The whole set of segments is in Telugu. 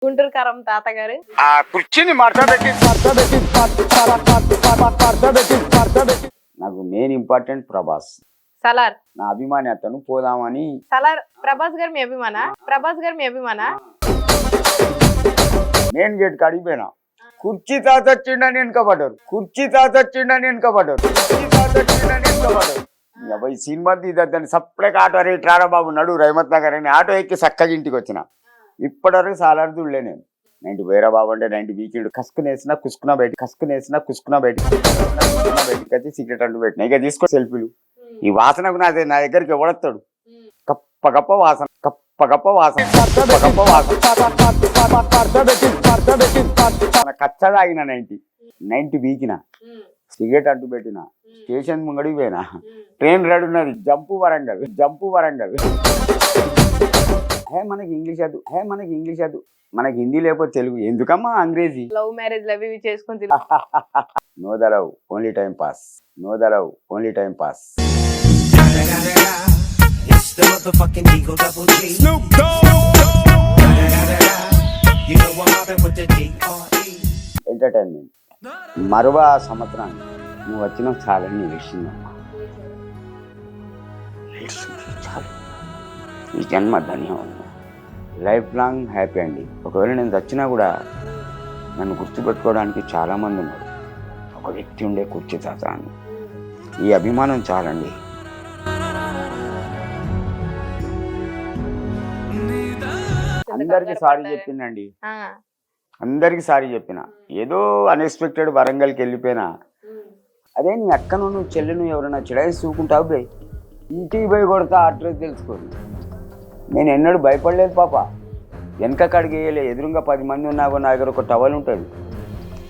గుంటూరు కారం తాతగారు. ఆ కుర్చీని మడతబెట్టి నాకు మెయిన్ ఇంపార్టెంట్ ప్రభాస్ సలార్. నా అభిమాని, అతను పోదామని. సలార్ ప్రభాస్ గారు మీ అభిమానా? ప్రభాస్ గారు మీ అభిమానా? మెయిన్ గేట్ కాడిపోయినా కుర్చీ తాత వచ్చిండని వెనుకబడ్డారు, కుర్చీ తాత వచ్చిండని వెనుకబడ్డారు, కుర్చీ తాత వచ్చిండని వెనుకబడ్డారు. ఈ సినిమా దాన్ని సపరేట్ ఆటో రేట్ రారా బాబు నడు రైమత్ నగర్ అని ఆటో ఎక్కి చక్కగా ఇంటికి వచ్చిన. ఇప్పటివరకు సాలాడు చూడలే నేను. 90 వేరా బాబు అంటే 90 వీకెండ్ కసుకునేసిన కుసుకున్నా బయట, కసుకునేసిన కుసుకున్నా బయట, బయటకి వచ్చి సిగరెట్ అంటూ పెట్టిన. ఇక తీసుకో సెల్ఫీలు. ఈ వాసనకు నా దగ్గరికి ఎవడొస్తాడు? గప్ప గప్ప వాసన, గప్ప గప్ప వాసన, గప్ప వాసన. కచ్చ తాగిన 90 వీకిన, సిగరెట్ అంటూ పెట్టిన, స్టేషన్ ముంగడికి పోయినా, ట్రైన్ రెడీ ఉన్నది, జంపు వరంగల్, జంపు వరంగల్. హే మనకి ఇంగ్లీష్ అదు, హే మనకి ఇంగ్లీష్ అదు, మనకి హిందీ లేకపోతే తెలుగు ఎందుకమ్మా అంగ్రేజీ. లవ్ మ్యారేజ్ అవి ఇవి చేసుకుని no the love only time pass, no the love only time pass. Entertainment మరువ సంవత్సరాన్ని నువ్వు వచ్చిన చాలని విషయమ్మా, చాలు. ఈ జన్మ ధన్యవాదం, లైఫ్ లాంగ్ హ్యాపీ అండి. ఒకవేళ నేను చచ్చినా కూడా నన్ను గుర్తుపెట్టుకోవడానికి చాలామంది ఉన్నారు. ఒక వ్యక్తి ఉండే కుర్చీ తాత అని, ఈ అభిమానం చాలండి. అందరికి సారీ చెప్పిందండి, అందరికి సారీ చెప్పిన. ఏదో అన్ఎక్స్పెక్టెడ్ వరంగల్కి వెళ్ళిపోయినా, అదే నీ అక్కను నువ్వు చెల్లెను ఎవరైనా చిడాయి చూకుంటావు బే, ఇంటికి పోయి కొడతా అడ్రస్ తెలుసుకోండి. నేను ఎన్నడూ భయపడలేదు పాప, వెనక కడిగి వేయలే. ఎదురుగా 10 మంది ఉన్నాగో నా దగ్గర ఒక టవల్ ఉంటుంది,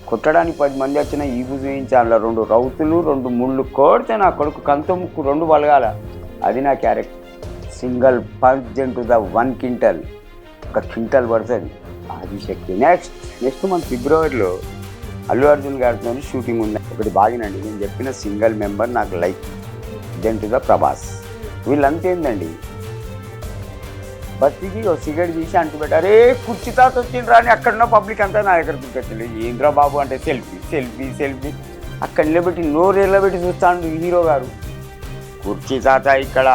కొట్టడానికి 10 మంది వచ్చినా ఈ చూపించి అందులో 2 రౌతులు 2 ముళ్ళు కొడితే నా కొడుకు కంత ముక్కు 2 బలగాల. అది నా character. Single punch to the 1 quintal, 1 quintal పడుతుంది. అది శక్తి. నెక్స్ట్ మంత్ ఫిబ్రవరిలో అల్లు అర్జున్ గారితో షూటింగ్ ఉంది. ఒకటి బాగినండి, నేను చెప్పిన సింగిల్ మెంబర్ నాకు లైక్ టు ద ప్రభాస్. వీళ్ళంతా ఏందండి, బతికి ఒక సిగరెట్ తీసి అంటూ పెట్టారే కుర్చీ తాత వచ్చిండ్రా అని అక్కడున్న పబ్లిక్ అంతా నా దగ్గర గుర్తొచ్చింది. ఏంద్రా బాబు అంటే సెల్ఫీ సెల్ఫీ సెల్ఫీ. అక్కడ నిలబెట్టి నోరెళ్ళబెట్టి చూస్తాడు హీరో గారు. కుర్చీ తాత ఇక్కడ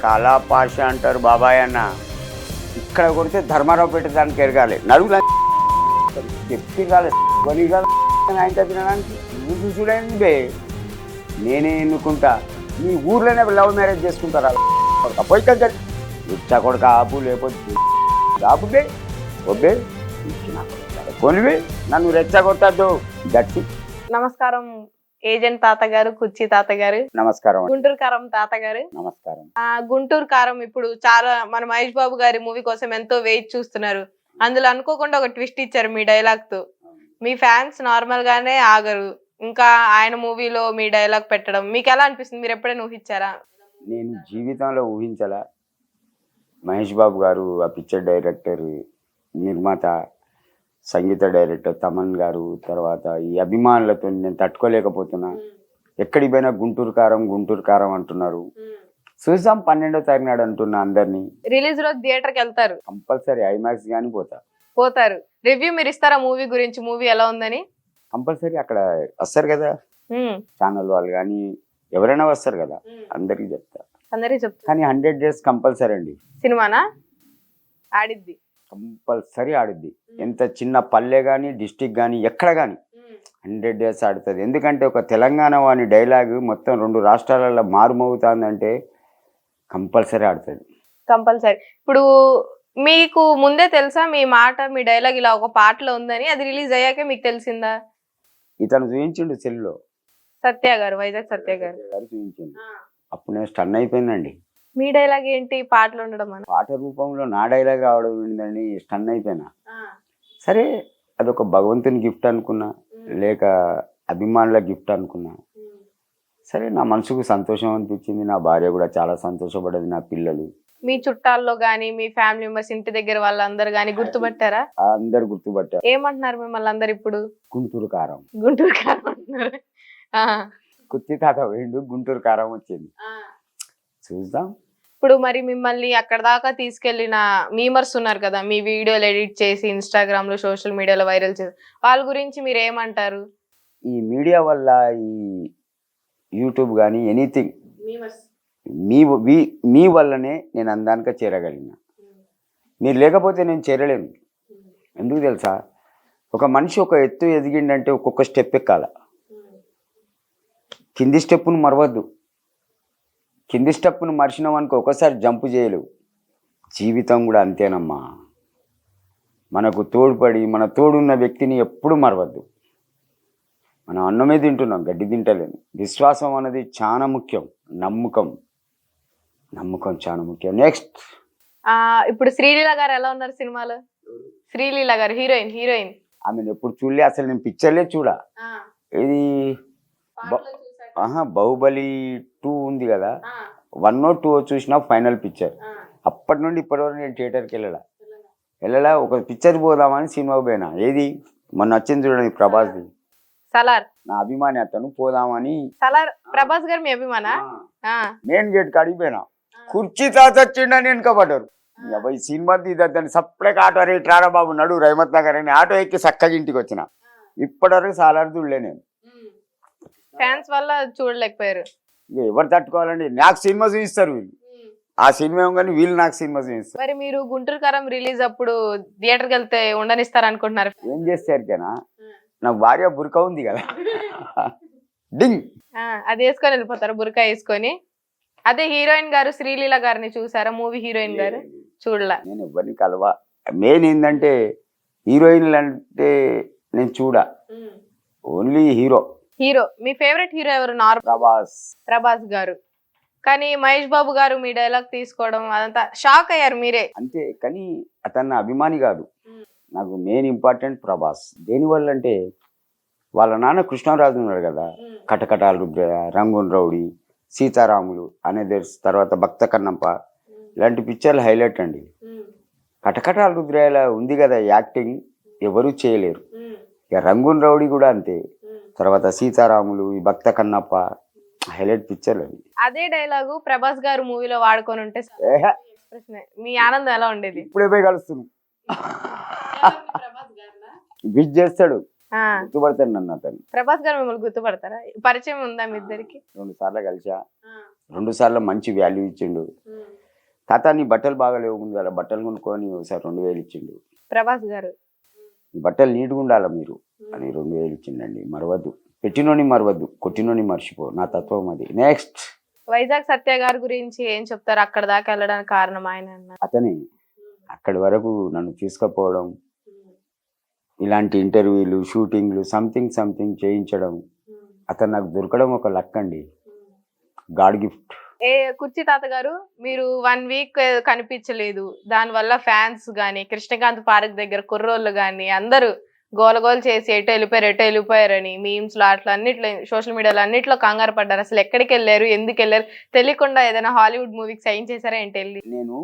కాలాపాష అంటారు బాబాయ్ అన్న, ఇక్కడ కొడితే ధర్మారావు పెట్టేదానికి ఎరగాలి, నడుగులా చెప్పి కాలే ఆయన తినడానికి నువ్వు చూసుడైంది బే. నేనే ఎన్నుకుంటా, మీ ఊర్లోనే లవ్ మ్యారేజ్ చేసుకుంటారా పోయి కదా ఇచ్చా కొడుక ఆపు, లేకపోతే ఆపుబే ఒబ్బే కొనివే నన్ను రెచ్చగొట్టద్దు. గట్టి నమస్కారం ఏజెంట్ తాతగారు, కుర్చీ తాతగారు. నమస్కారం. గుంటూరు కారం తాతగారు. నమస్కారం. గుంటూరు కారం ఇప్పుడు చాలా మన మహేష్ బాబు గారి మూవీ కోసం ఎంతో వెయిట్ చూస్తున్నారు. అందులో అనుకోకుండా ఒక ట్విస్ట్ ఇచ్చారు మీ డైలాగ్ తో. మీ ఫ్యాన్స్ నార్మల్ గానే ఆగరు, ఇంకా ఆయన మూవీలో మీ డైలాగ్ పెట్టడం మీకు ఎలా అనిపిస్తుంది? మీరు ఎప్పుడైనా ఊహించారా? నేను జీవితంలో ఊహించలా. మహేష్ బాబు గారు ఆ పిక్చర్ డైరెక్టర్, నిర్మాత, సంగీత డైరెక్టర్ తమన్ గారు, తర్వాత ఈ అభిమానులతో నేను తట్టుకోలేకపోతున్నా. ఎక్కడికి పోయినా గుంటూరు కారం గుంటూరు కారం అంటున్నారు. చూసాం 12వ తారీఖు నాడు అంటున్నా అందరినీ. రిలీజ్ రోజు థియేటర్ కి వెళ్తారు కంపల్సరీ, ఐమాక్స్ కానీ పోతారు. రివ్యూ మీరు ఇస్తారా మూవీ గురించి, మూవీ ఎలా ఉందని? కంపల్సరీ అక్కడ వస్తారు కదా ఛానల్ వాళ్ళు కానీ ఎవరైనా వస్తారు కదా, అందరికి చెప్తా. అందరికి చెప్తా కానీ 100 days కంపల్సరీ అండి. సినిమానా ఆడిద్ది, కంపల్సరీ ఆడిద్ది. ఎంత చిన్న పల్లె కానీ డిస్టిక్ కానీ ఎక్కడ కానీ 100 days ఆడుతుంది. ఎందుకంటే ఒక తెలంగాణ వాని డైలాగ్ మొత్తం 2 రాష్ట్రాలలో మారుమవుతుందంటే కంపల్సరీ ఆడుతుంది. కంపల్సరీ. ఇప్పుడు మీకు ముందే తెలుసా మీ మాట, మీ డైలాగ్ ఇలా ఒక పాటలో ఉందని? అది రిలీజ్ అయ్యాకే మీకు తెలిసిందా? ఇతను చూపించిండు సెల్లో, సత్య గారు, వైజాగ్ సత్య గారు చూపించిండు. అప్పుడు నేను స్టన్ అయిపోయిందండి. మీ డైలాగ్ ఏంటి పాటలు ఉండడం అని? పాట రూపంలో నా డైలాగ్ రావడం ఏంటండి, స్టన్ అయిపోయినా. సరే అదొక భగవంతుని గిఫ్ట్ అనుకున్నా, లేక అభిమానుల గిఫ్ట్ అనుకున్నా. సరే నా మనసుకు సంతోషం అనిపించింది, నా భార్య కూడా చాలా సంతోషపడ్డది, నా పిల్లలు. మీ చుట్టాల్లో గానీ మీ ఫ్యామిలీ మెంబర్స్, ఇంటి దగ్గర వాళ్ళందరూ గానీ గుర్తుపట్టారా? అందరు గుర్తుపట్టారు. ఏమంటున్నారు మిమ్మల్ని అందరు ఇప్పుడు? గుంటూరు కారం, గుంటూరు కారం అంటున్నారు. కుర్చీ తాత వేయండు, గుంటూరు కారం వచ్చింది. చూద్దాం. ఇప్పుడు మరి మిమ్మల్ని అక్కడ దాకా తీసుకెళ్లిన మీమర్స్ ఉన్నారు కదా, మీ వీడియోలు ఎడిట్ చేసి ఇన్స్టాగ్రామ్ లో సోషల్ మీడియాలో వైరల్ చేసి, వాళ్ళ గురించి మీరు ఏమంటారు? ఈ మీడియా వల్ల ఈ యూట్యూబ్ కానీ ఎనీథింగ్ మీ మీ వల్లనే నేను అందాక చేరగలిగిన. మీరు లేకపోతే నేను చేరలేను. ఎందుకు తెలుసా, ఒక మనిషి ఒక ఎత్తు ఎదిగిండంటే ఒక్కొక్క స్టెప్ ఎక్కాల. కింది స్టెప్పును మరవద్దు. కింది స్టెప్పును మర్చినామనుకో ఒకసారి జంపు చేయలేవు. జీవితం కూడా అంతేనమ్మా. మనకు తోడ్పడి మన తోడున్న వ్యక్తిని ఎప్పుడు మరవద్దు. మనం అన్నమే తింటున్నాం, గడ్డి తింటలేము. విశ్వాసం అనేది చాలా ముఖ్యం. నమ్మకం చాలా ముఖ్యం. నెక్స్ట్ ఇప్పుడు శ్రీలీల గారు ఎలా ఉన్నారు సినిమాలో? శ్రీలీల గారు హీరోయిన్ ఆమెను ఎప్పుడు చూడలే. అసలు నేను పిక్చర్లే చూడ. ఇది బాహుబలి 2 ఉంది కదా, 1 or 2 చూసినా ఫైనల్ పిక్చర్. అప్పటి నుండి ఇప్పటి వరకు నేను థియేటర్కి వెళ్ళలా. ఒక పిక్చర్ పోదామని సినిమాకి పోయినా. ఏది మొన్న వచ్చింది చూడండి, ప్రభాస్ది సలార్. నా అభిమాని అతను, పోదామని. సలార్ ప్రభాస్ గారు మీ అభిమానా? మెయిన్ గేట్ కాడికి పోయినా. కుర్చీ తాచొచ్చిండని వెనుకబడ్డారు. ఈ సినిమా దాన్ని సపరేట్ ఆటో రేట్ రారా బాబు నడు రైమత్ నగర్ అని ఆటో ఎక్కి చక్కగా ఇంటికి వచ్చిన. ఇప్పటివరకు సాలార్ చూడలే నేను. ఫ్యాన్స్ వల్ల చూడలేకపోయారు. ఎవరు తట్టుకోవాలండి? నాకు సినిమా చూపిస్తారు వీళ్ళు. ఆ సినిమా ఏమో కానీ వీళ్ళు నాకు సినిమా చూపిస్తారు. మరి మీరు గుంటూరు కారం రిలీజ్ అప్పుడు థియేటర్కి వెళ్తే ఉండనిస్తారు అనుకుంటున్నారు? ఏం చేస్తారుకేనా, నాకు భార్య బురక ఉంది కదా, డింగ్ అది వేసుకొని వెళ్ళిపోతారు, బురకా వేసుకొని. అదే హీరోయిన్ గారు శ్రీలీల గారిని చూసారా? మూవీ హీరోయిన్ గారు చూడలా. నేను ఎవరిని కలవా. మెయిన్ ఏంటంటే హీరోయిన్లు అంటే నేను చూడ, ఓన్లీ హీరో. మీ ఫేవరెట్ హీరో ఎవరు? ప్రభాస్ గారు. కానీ మహేష్ బాబు గారు మీ డైలాగ్ తీసుకోవడం అదంతా షాక్ అయ్యారు మీరే. అంతే, కానీ అతను అభిమాని కాదు. నాకు మెయిన్ ఇంపార్టెంట్ ప్రభాస్. దేనివల్ల అంటే వాళ్ళ నాన్న కృష్ణరాజు ఉన్నాడు కదా, కటకటాలు రుద్రయ్య, రంగూన్ రౌడీ, సీతారాములు అనేది, తర్వాత భక్త కన్నప్ప, ఇలాంటి పిక్చర్లు హైలైట్ అండి. కటకటాలు రుద్రయ్యలా ఉంది కదా యాక్టింగ్, ఎవరూ చేయలేరు. ఇక రంగూన్ రౌడీ కూడా అంతే. తర్వాత సీతారాములు, ఈ భక్త కన్నప్ప హైలైట్ పిక్చర్లు అవి. అదే డైలాగు ప్రభాస్ గారు మూవీలో వాడుకొని ఉంటే మీ ఆనందం ఎలా ఉండేది? ఇప్పుడే పోయి కలుస్తుంది, విజ్ చేస్తాడు, గుర్తుపడతాడు నన్ను అతను. ప్రభాస్ గారు మిమ్మల్ని గుర్తుపడతారా? పరిచయం ఉందా మీ ఇద్దరికి? 2 సార్లు కలిసా. 2 సార్లు మంచి వాల్యూ ఇచ్చిండు. తాత నీ బట్టలు బాగా లేవు, ముందు అలా బట్టలు కొనుక్కొని ఒకసారి 2000 ఇచ్చిండు ప్రభాస్ గారు. ఈ బట్టలు నీట్గా ఉండాలా మీరు అని 2000 ఇచ్చిండండి. మరవద్దు, పెట్టినోని మరవద్దు, కొట్టినోని మర్చిపో, నా తత్వం అది. నెక్స్ట్ వైజాగ్ సత్య గారి గురించి ఏం చెప్తారు? అక్కడ దాకా వెళ్ళడానికి కారణం ఆయన అన్నారు. అతనే అక్కడి వరకు నన్ను తీసుకుపోవడం, ఇలాంటి ఇంటర్వ్యూలు, షూటింగ్లు, సంథింగ్ చేయించడం, అతను నాకు దొరకడం ఒక లక్ అండి, గాడ్ గిఫ్ట్. కుర్చీ తాత గారు, మీరు 1 వీక్ కనిపించలేదు, దానివల్ల ఫ్యాన్స్ గాని, కృష్ణకాంత్ పార్క్ దగ్గర కుర్రోళ్ళు గాని అందరూ గోలగోలు చేసి ఎటు వెళ్ళిపోయారని మీమ్స్ లో అట్లా అన్నిట్లో, సోషల్ మీడియాలో అన్నిట్లో కంగారు పడ్డారు. అసలు ఎక్కడికి వెళ్ళారు, ఎందుకు వెళ్ళారు తెలియకుండా ఏదైనా హాలీవుడ్ మూవీకి సైన్ చేశారా ఏంటి? వెళ్ళి నేను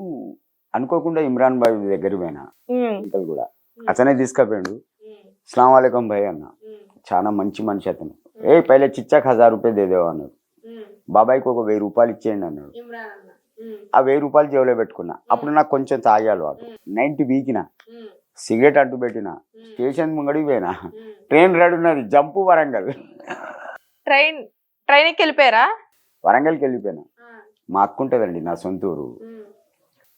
అనుకోకుండా ఇమ్రాన్ భాయ్ దగ్గర పోయినా, కూడా అతనే తీసుకుపోయాడు. అస్సలాం వాలేకుం భయ్ అన్న, చాలా మంచి మనిషి అతను. పైలే చిచ్చాకి 1000 రూపాయలు దేదేవా అన్నాడు. బాబాయ్కి ఒక 1000 రూపాయలు ఇచ్చేయండి అన్నాడు. ఆ 1000 రూపాయలు జేబులో పెట్టుకున్నా. అప్పుడు నాకు కొంచెం తాగే అలవాటు. 90 వీకిన, సిగరెట్ అంటూ పెట్టిన, స్టేషన్ ముంగడికి పోయినా, ట్రైన్ రెడీ ఉన్నది, జంపు వరంగల్. ట్రైన్కి వెళ్ళిపోయారా? వరంగల్కి వెళ్ళిపోయినా. మా అక్క ఉంటుందండి, నా సొంత ఊరు.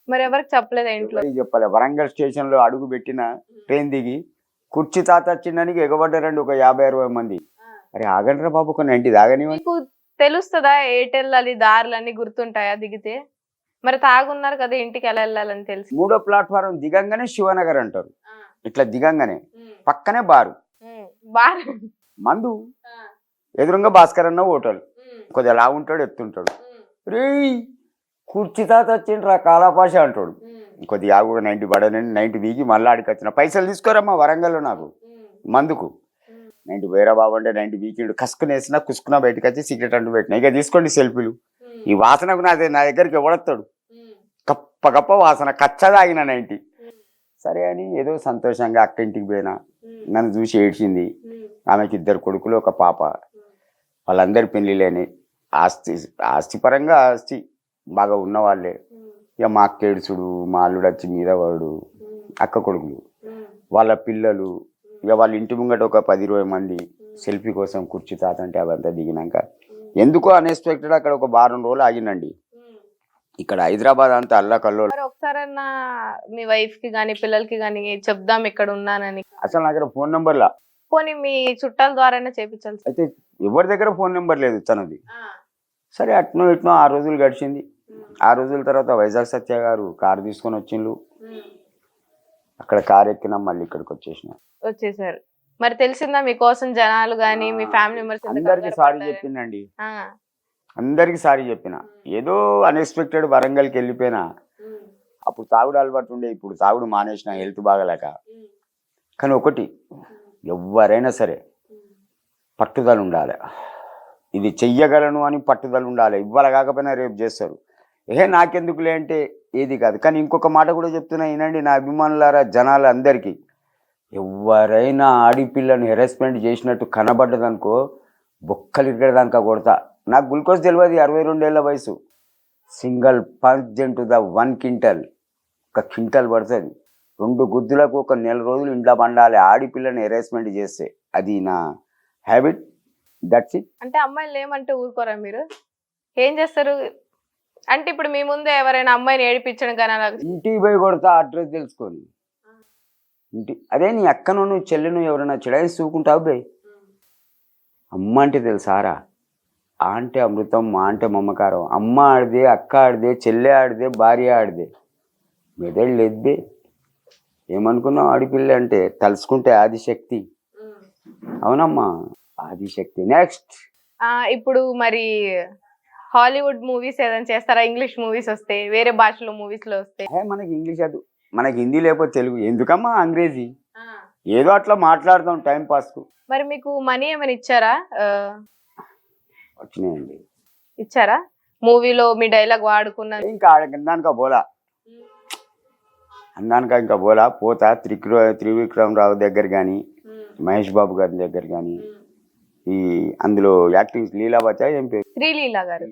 మరి ఎవరికి చెప్పలేదు ఇంట్లో? చెప్పలే. వరంగల్ స్టేషన్ లో అడుగు పెట్టిన, ట్రైన్ దిగి కుర్చీ తాత వచ్చిందానికి ఎగబడ్డారండి ఒక 50-60 మంది. అరే ఆగండ్రా బాబు, ఒక 90 దాగని. మీకు తెలుస్తుందా ఎయిర్టెల్ దారులన్నీ గుర్తుంటాయా దిగితే? మరి తాగున్నారు కదా, ఇంటికి ఎలా వెళ్ళాలని తెలుసు. 3వ ప్లాట్ఫారం దిగంగానే శివనగర్ అంటారు. ఇట్లా దిగంగానే పక్కనే బారు, మందు, ఎదురుగా భాస్కర్ అన్న హోటల్. కొద్దిగా లా ఉంటాడు, ఎత్తుంటాడు. రే కుర్చీ తాత వచ్చిండ్రా కాలాపాష అంటాడు. కొద్దిగా ఆగు, 90 పడనండి, 90 దిగి మళ్ళీ ఆడికి వచ్చిన. పైసలు తీసుకోరమ్మా వరంగల్లో నాకు మందుకు. 90 వేరా బాబు అంటే 90 వీకిండు, కసుకుని వేసినా కుసుకున్నా బయటకు వచ్చి సిగరెట్ అంటూ పెట్టినా. ఇక తీసుకోండి సెల్ఫీలు. ఈ వాసనకు నా దగ్గరికి ఎవడొస్తాడు? కప్ప వాసన, కచ్చగా ఆగిన 90. సరే అని ఏదో సంతోషంగా అక్క ఇంటికి పోయినా. నన్ను చూసి ఏడ్చింది. ఆమెకి 2 కొడుకులు, ఒక పాప. వాళ్ళందరి పెళ్ళిళ్ళని, ఆస్తి పరంగా ఆస్తి బాగా ఉన్నవాళ్ళే. ఇక మా అక్క ఏడుచుడు, మా అల్లుడు వచ్చి మీద వాడు, అక్క కొడుకులు, వాళ్ళ పిల్లలు, ఇక వాళ్ళ ఇంటి ముంగట ఒక 10-20 మంది సెల్ఫీ కోసం కుర్చీ తాత అంటే అవంతా దిగినాక ఎందుకో అన్ఎక్స్పెక్టెడ్ అక్కడ ఒక వారం రోజులు ఆగినండి. ఇక్కడ హైదరాబాద్ అంతా అల్లకల్లో. మరి ఒకసారన్నా మీ వైఫ్ కి గానీ పిల్లలకి గానీ చెప్దాం ఇక్కడ ఉన్నానని. అసలు నా దగ్గర ఫోన్ నెంబర్లా, పోనీ మీ చుట్టాల ద్వారానే చేపించాలి. అయితే ఎవరి దగ్గర ఫోన్ నెంబర్ లేదు తనది. సరే అట్నో ఇట్నో 6 రోజులు గడిచింది. 6 రోజుల తర్వాత వైజాగ్ సత్య గారు కారు తీసుకొని వచ్చిండ్రు. అక్కడ కారు ఎక్కినాం, మళ్ళీ ఇక్కడికి వచ్చేసారు. మరి తెలిసిందా మీకోసం జనాలు గానీ మీ ఫ్యామిలీ మెంబర్స్? అందరికి సారీ చెప్పిందండి, అందరికి సారీ చెప్పిన. ఏదో అన్ఎక్స్పెక్టెడ్ వరంగల్కి వెళ్ళిపోయినా. అప్పుడు తాగుడు అలవాటు ఉండే, ఇప్పుడు తాగుడు మానేసిన హెల్త్ బాగలేక. కానీ ఒకటి, ఎవరైనా సరే పట్టుదల ఉండాలి. ఇది చెయ్యగలను అని పట్టుదల ఉండాలి. ఇవాళ కాకపోయినా రేపు చేస్తారు. నాకెందుకులే అంటే ఏది కాదు. కానీ ఇంకొక మాట కూడా చెప్తున్నా వినండి నా అభిమానులారా, జనాలు అందరికీ. ఎవరైనా ఆడిపిల్లని హెరాస్మెంట్ చేసినట్టు కనబడ్డదనుకో బొక్కలు ఇరగడానిక కొడతా. నాకు గ్లూకోజ్ తెలియదు, 62 ఏళ్ళ వయసు. Single punch into the 1 quintal, 1 quintal పడుతుంది. 2 గుద్దులకు 1 నెల రోజులు ఇంట్లో పండాలి ఆడిపిల్లని హెరాస్మెంట్ చేస్తే. అది నా హ్యాబిట్, దట్స్ ఇట్. అంటే అమ్మాయిలు ఏమంటే ఊరుకోరా మీరు? ఏం చేస్తారు అంటే ఇప్పుడు మీ ముందే ఎవరైనా అమ్మాయిని ఏడిపించడం కానీ ఇంటికి పోయి కొడతా అడ్రస్ తెలుసుకొని. అదే నీ అక్కను నువ్వు చెల్లెను ఎవరైనా చెడాయి చూకుంటావు బే. అమ్మ అంటే తెలుసారా, ఆ అంటే అమృతం, మా అంటే మమకారం. అమ్మ ఆడిదే, అక్క ఆడిదే, చెల్లె ఆడిదే, భార్య ఆడిదే. మెదళ్ళు ఎద్దే. ఏమనుకున్నావు ఆడిపిల్ల అంటే? తలుసుకుంటే ఆదిశక్తి. అవునమ్మా, ఆదిశక్తి. నెక్స్ట్, ఇప్పుడు మరి హాలీవుడ్ మూవీస్ ఏదైనా చేస్తారా? ఇంగ్లీష్ మూవీస్ వస్తే, వేరే భాషలో మూవీస్ లో వస్తే? మనకి ఇంగ్లీష్ అది, మనకి హిందీ లేకపోతే తెలుగు ఎందుకమ్మా అంగ్రేజీ? ఏదో అట్లా మాట్లాడదాం టైం పాస్ కు. మరి మీకు మనీ ఏమైనా ఇచ్చారా? వచ్చినాయండి. ఇచ్చారా? మూవీలో మీ డైలాగ్ వాడుకున్నా ఇంకా అందానికా బోలా, అందానికా ఇంకా బోలా. పోతా త్రివిక్రమ్ రావు దగ్గర కానీ, మహేష్ బాబు గారి దగ్గర కానీ, ఈ అందులో యాక్టింగ్ లీలా బచ్చా ఏం పేరు, శ్రీలీలా గారు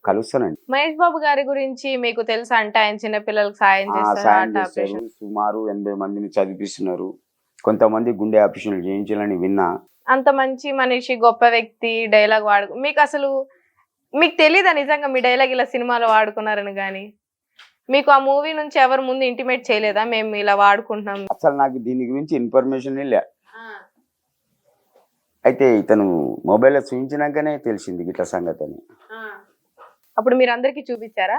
కలుస్తానండి. మహేష్ బాబు గారి గురించి మీకు తెలుసా? అంటే ఆయన చిన్న పిల్లలకు సాయం చేస్తారు. సుమారు 80 మందిని చదివిస్తున్నారు. కొంతమంది గుండె ఆపరేషన్లు చేయించాలని విన్నా. అంత మంచి మనిషి, గొప్ప వ్యక్తి డైలాగ్ మీకు అసలు మీకు తెలీదా నిజంగా మీ డైలాగ్ ఇలా సినిమాలో వాడుకున్నారని? కానీ మీకు ఆ మూవీ నుంచి ఎవరు ముందు ఇంటిమేట్ చేయలేదా మేము ఇలా వాడుకుంటున్నాం? అసలు నాకు దీని గురించి ఇన్ఫర్మేషన్ లే. అయితే ఇతను మొబైల్లో చూపించినాకనే తెలిసింది ఇట్లా సంగతి అని. అప్పుడు మీరు అందరికి చూపించారా?